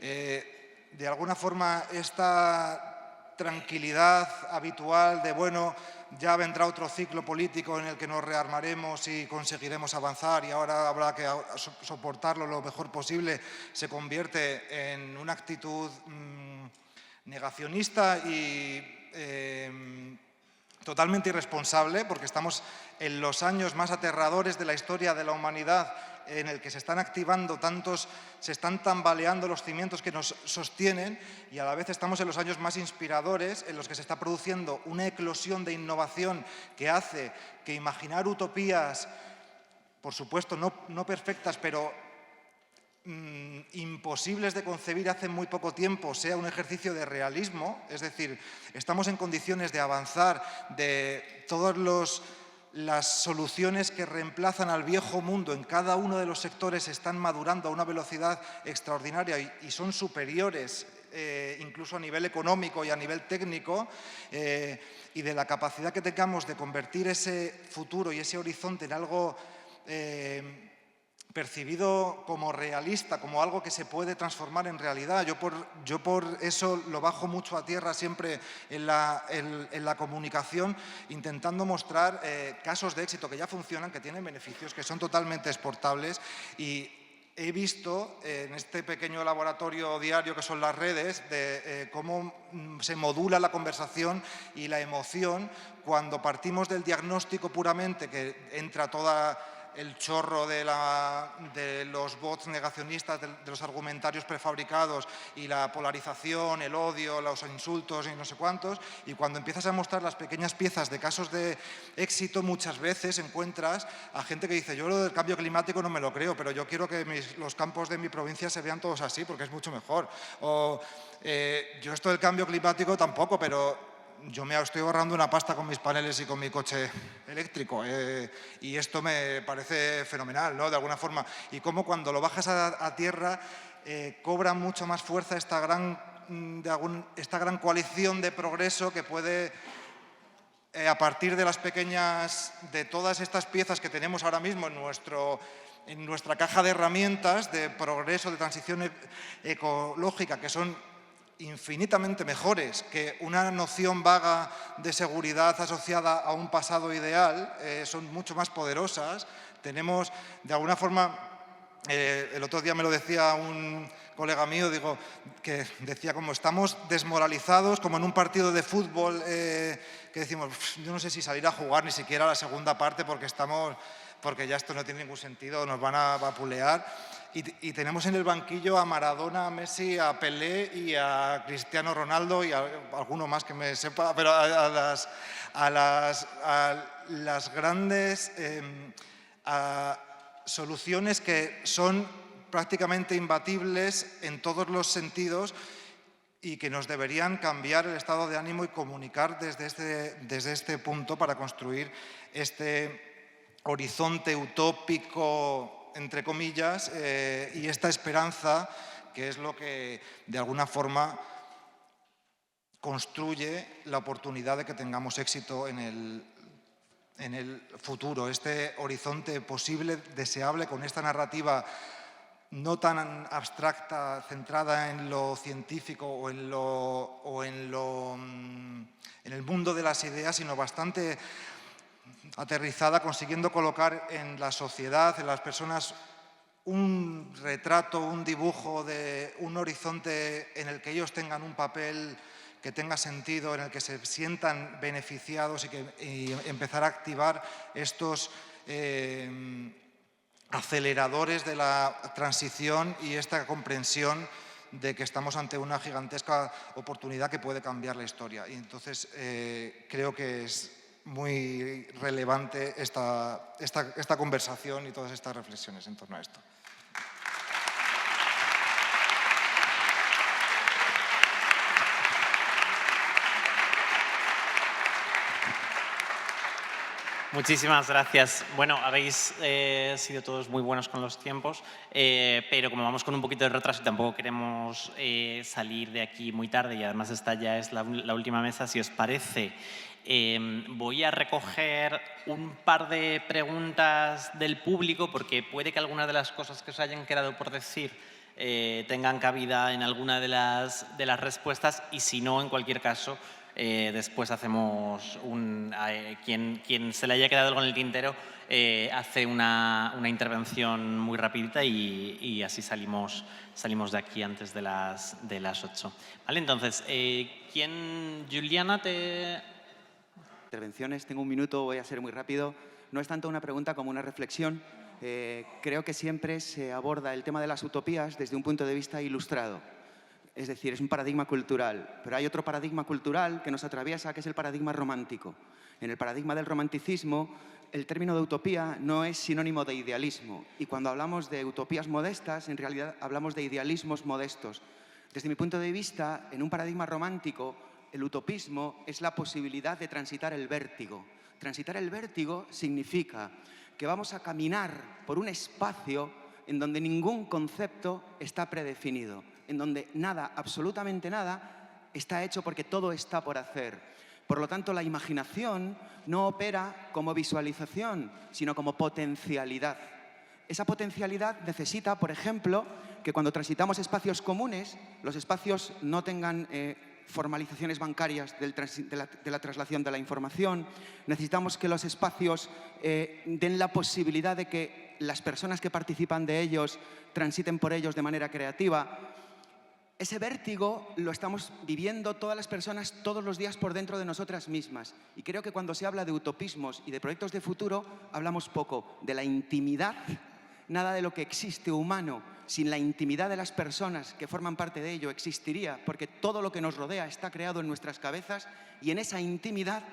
de alguna forma, esta tranquilidad habitual de, bueno, ya vendrá otro ciclo político en el que nos rearmaremos y conseguiremos avanzar y ahora habrá que soportarlo lo mejor posible, se convierte en una actitud negacionista y totalmente irresponsable, porque estamos en los años más aterradores de la historia de la humanidad, en el que se están activando se están tambaleando los cimientos que nos sostienen, y a la vez estamos en los años más inspiradores, en los que se está produciendo una eclosión de innovación que hace que imaginar utopías, por supuesto no perfectas, pero imposibles de concebir hace muy poco tiempo, sea un ejercicio de realismo. Es decir, estamos en condiciones de avanzar, de todas las soluciones que reemplazan al viejo mundo en cada uno de los sectores están madurando a una velocidad extraordinaria y son superiores incluso a nivel económico y a nivel técnico, y de la capacidad que tengamos de convertir ese futuro y ese horizonte en algo percibido como realista, como algo que se puede transformar en realidad. Yo por eso lo bajo mucho a tierra siempre en la comunicación, intentando mostrar casos de éxito que ya funcionan, que tienen beneficios, que son totalmente exportables, y he visto en este pequeño laboratorio diario que son las redes de cómo se modula la conversación y la emoción cuando partimos del diagnóstico puramente, que entra toda el chorro de los bots negacionistas, de los argumentarios prefabricados y la polarización, el odio, los insultos y no sé cuántos, y cuando empiezas a mostrar las pequeñas piezas de casos de éxito, muchas veces encuentras a gente que dice: yo lo del cambio climático no me lo creo, pero yo quiero que los campos de mi provincia se vean todos así porque es mucho mejor. O yo esto del cambio climático tampoco, pero yo me estoy ahorrando una pasta con mis paneles y con mi coche eléctrico, y esto me parece fenomenal, ¿no? De alguna forma. Y cómo cuando lo bajas a tierra cobra mucho más fuerza esta gran coalición de progreso que puede, a partir de todas estas piezas que tenemos ahora mismo en nuestra caja de herramientas de progreso, de transición ecológica, que son infinitamente mejores que una noción vaga de seguridad asociada a un pasado ideal, son mucho más poderosas. Tenemos, de alguna forma, el otro día me lo decía un colega mío, que decía como estamos desmoralizados, como en un partido de fútbol, que decimos, yo no sé si salir a jugar ni siquiera la segunda parte porque ya esto no tiene ningún sentido, nos van a vapulear. y tenemos en el banquillo a Maradona, a Messi, a Pelé y a Cristiano Ronaldo y a alguno más que me sepa, pero a las grandes soluciones que son prácticamente imbatibles en todos los sentidos y que nos deberían cambiar el estado de ánimo y comunicar desde este punto para construir este horizonte utópico, entre comillas, y esta esperanza que es lo que de alguna forma construye la oportunidad de que tengamos éxito en el futuro, este horizonte posible, deseable, con esta narrativa no tan abstracta, centrada en lo científico o en el mundo de las ideas, sino bastante aterrizada, consiguiendo colocar en la sociedad, en las personas, un retrato, un dibujo de un horizonte en el que ellos tengan un papel que tenga sentido, en el que se sientan beneficiados y empezar a activar estos aceleradores de la transición y esta comprensión de que estamos ante una gigantesca oportunidad que puede cambiar la historia. Y entonces creo que es muy relevante esta conversación y todas estas reflexiones en torno a esto. Muchísimas gracias. Bueno, habéis sido todos muy buenos con los tiempos, pero como vamos con un poquito de retraso y tampoco queremos salir de aquí muy tarde y además esta ya es la última mesa, si os parece, voy a recoger un par de preguntas del público porque puede que algunas de las cosas que os hayan quedado por decir tengan cabida en alguna de las respuestas y si no, en cualquier caso, después hacemos quien se le haya quedado algo en el tintero hace una intervención muy rapidita y así salimos de aquí antes de las 8. ¿Vale? Entonces, Juliana, Intervenciones, tengo un minuto, voy a ser muy rápido. No es tanto una pregunta como una reflexión. Creo que siempre se aborda el tema de las utopías desde un punto de vista ilustrado. Es decir, es un paradigma cultural, pero hay otro paradigma cultural que nos atraviesa, que es el paradigma romántico. En el paradigma del romanticismo, el término de utopía no es sinónimo de idealismo. Y cuando hablamos de utopías modestas, en realidad hablamos de idealismos modestos. Desde mi punto de vista, en un paradigma romántico, el utopismo es la posibilidad de transitar el vértigo. Transitar el vértigo significa que vamos a caminar por un espacio en donde ningún concepto está predefinido, en donde nada, absolutamente nada, está hecho porque todo está por hacer. Por lo tanto, la imaginación no opera como visualización, sino como potencialidad. Esa potencialidad necesita, por ejemplo, que cuando transitamos espacios comunes, los espacios no tengan formalizaciones bancarias de la traslación de la información. Necesitamos que los espacios den la posibilidad de que las personas que participan de ellos transiten por ellos de manera creativa. Ese vértigo lo estamos viviendo todas las personas todos los días por dentro de nosotras mismas. Y creo que cuando se habla de utopismos y de proyectos de futuro, hablamos poco de la intimidad. Nada de lo que existe humano sin la intimidad de las personas que forman parte de ello existiría, porque todo lo que nos rodea está creado en nuestras cabezas y en esa intimidad,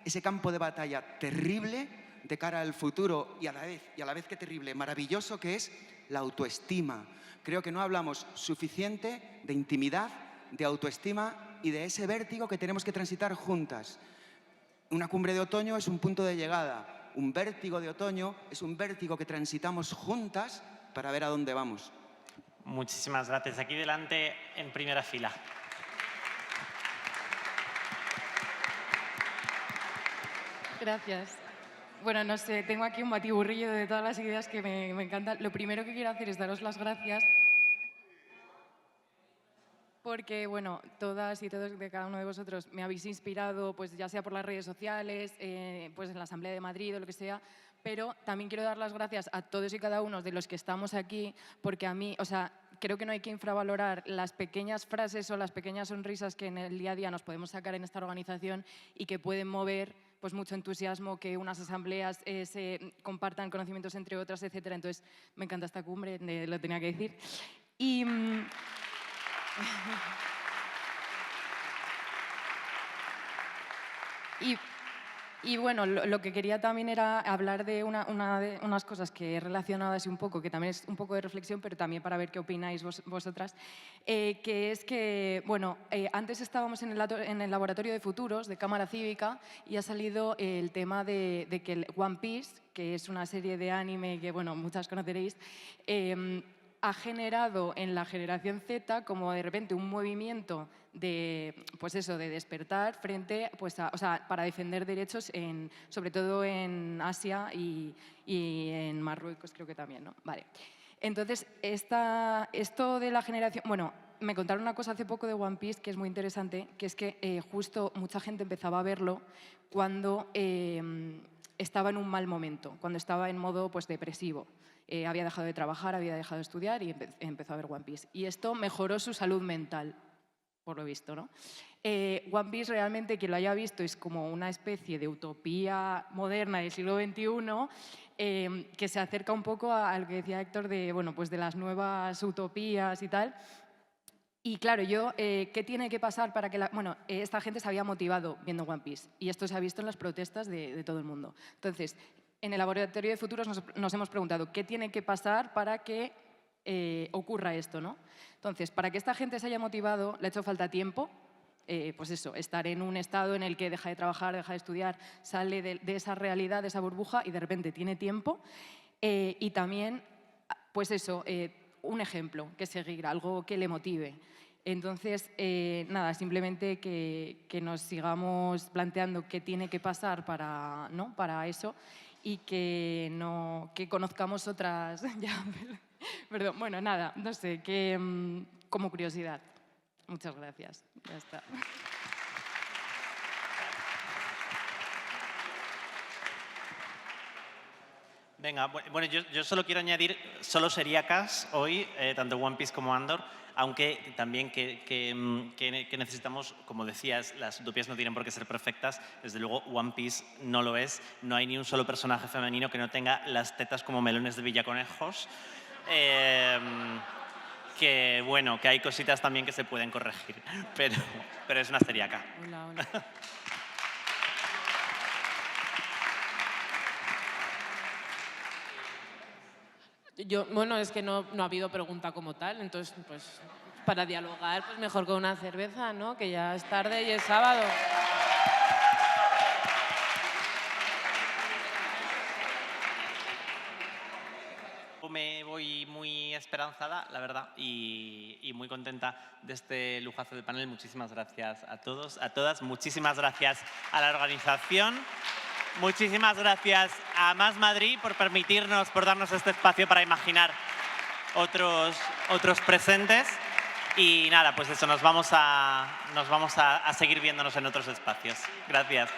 ese campo de batalla terrible de cara al futuro y a la vez que terrible, maravilloso que es la autoestima. Creo que no hablamos suficiente de intimidad, de autoestima y de ese vértigo que tenemos que transitar juntas. Una cumbre de otoño es un punto de llegada. Un vértigo de otoño es un vértigo que transitamos juntas para ver a dónde vamos. Muchísimas gracias. Aquí delante, en primera fila. Gracias. Bueno, no sé, tengo aquí un batiburrillo de todas las ideas que me encantan. Lo primero que quiero hacer es daros las gracias porque, bueno, todas y todos de cada uno de vosotros me habéis inspirado, pues ya sea por las redes sociales, pues en la Asamblea de Madrid o lo que sea, pero también quiero dar las gracias a todos y cada uno de los que estamos aquí, porque a mí, o sea, creo que no hay que infravalorar las pequeñas frases o las pequeñas sonrisas que en el día a día nos podemos sacar en esta organización y que pueden mover pues mucho entusiasmo, que unas asambleas se compartan conocimientos entre otras, etcétera. Entonces, me encanta esta cumbre, lo tenía que decir. Y... Y bueno, lo que quería también era hablar de unas cosas que he relacionado así un poco, que también es un poco de reflexión, pero también para ver qué opináis vosotras, que es que, bueno, antes estábamos en el Laboratorio de Futuros de Cámara Cívica y ha salido el tema de que el One Piece, que es una serie de anime que, bueno, muchas conoceréis, ha generado en la generación Z como de repente un movimiento de, pues eso, de despertar frente, pues o sea, para defender derechos, sobre todo en Asia y en Marruecos creo que también, ¿no? Vale. Entonces, esto de la generación... Bueno, me contaron una cosa hace poco de One Piece que es muy interesante, que es que justo mucha gente empezaba a verlo cuando estaba en un mal momento, cuando estaba en modo pues, depresivo. Había dejado de trabajar, había dejado de estudiar y empezó a ver One Piece. Y esto mejoró su salud mental, por lo visto, ¿no? One Piece realmente, quien lo haya visto, es como una especie de utopía moderna del siglo XXI que se acerca un poco a lo que decía Héctor de, bueno, pues de las nuevas utopías y tal. Y claro, ¿qué tiene que pasar para que esta gente se había motivado viendo One Piece y esto se ha visto en las protestas de todo el mundo. Entonces, en el Laboratorio de Futuros nos hemos preguntado qué tiene que pasar para que ocurra esto, ¿no? Entonces, para que esta gente se haya motivado, le ha hecho falta tiempo, pues eso, estar en un estado en el que deja de trabajar, deja de estudiar, sale de esa realidad, de esa burbuja y de repente tiene tiempo. Y también, pues eso, un ejemplo que seguir, algo que le motive. Entonces, nada, simplemente que nos sigamos planteando qué tiene que pasar para eso y que conozcamos otras... Perdón, bueno, nada, no sé, como curiosidad. Muchas gracias. Ya está. Venga, bueno, yo solo quiero añadir, solo sería CAS hoy, tanto One Piece como Andor, aunque también que necesitamos, como decías, las utopías no tienen por qué ser perfectas, desde luego One Piece no lo es, no hay ni un solo personaje femenino que no tenga las tetas como melones de Villaconejos, que bueno, que hay cositas también que se pueden corregir, pero es una serie acá. Hola, hola. Bueno, es que no ha habido pregunta como tal, entonces, pues, para dialogar, pues mejor con una cerveza, ¿no? Que ya es tarde y es sábado. Me voy muy esperanzada, la verdad, y muy contenta de este lujazo de panel. Muchísimas gracias a todos, a todas. Muchísimas gracias a la organización. Muchísimas gracias a Más Madrid por permitirnos, por darnos este espacio para imaginar otros presentes. Y nada, pues eso, nos vamos a seguir viéndonos en otros espacios. Gracias.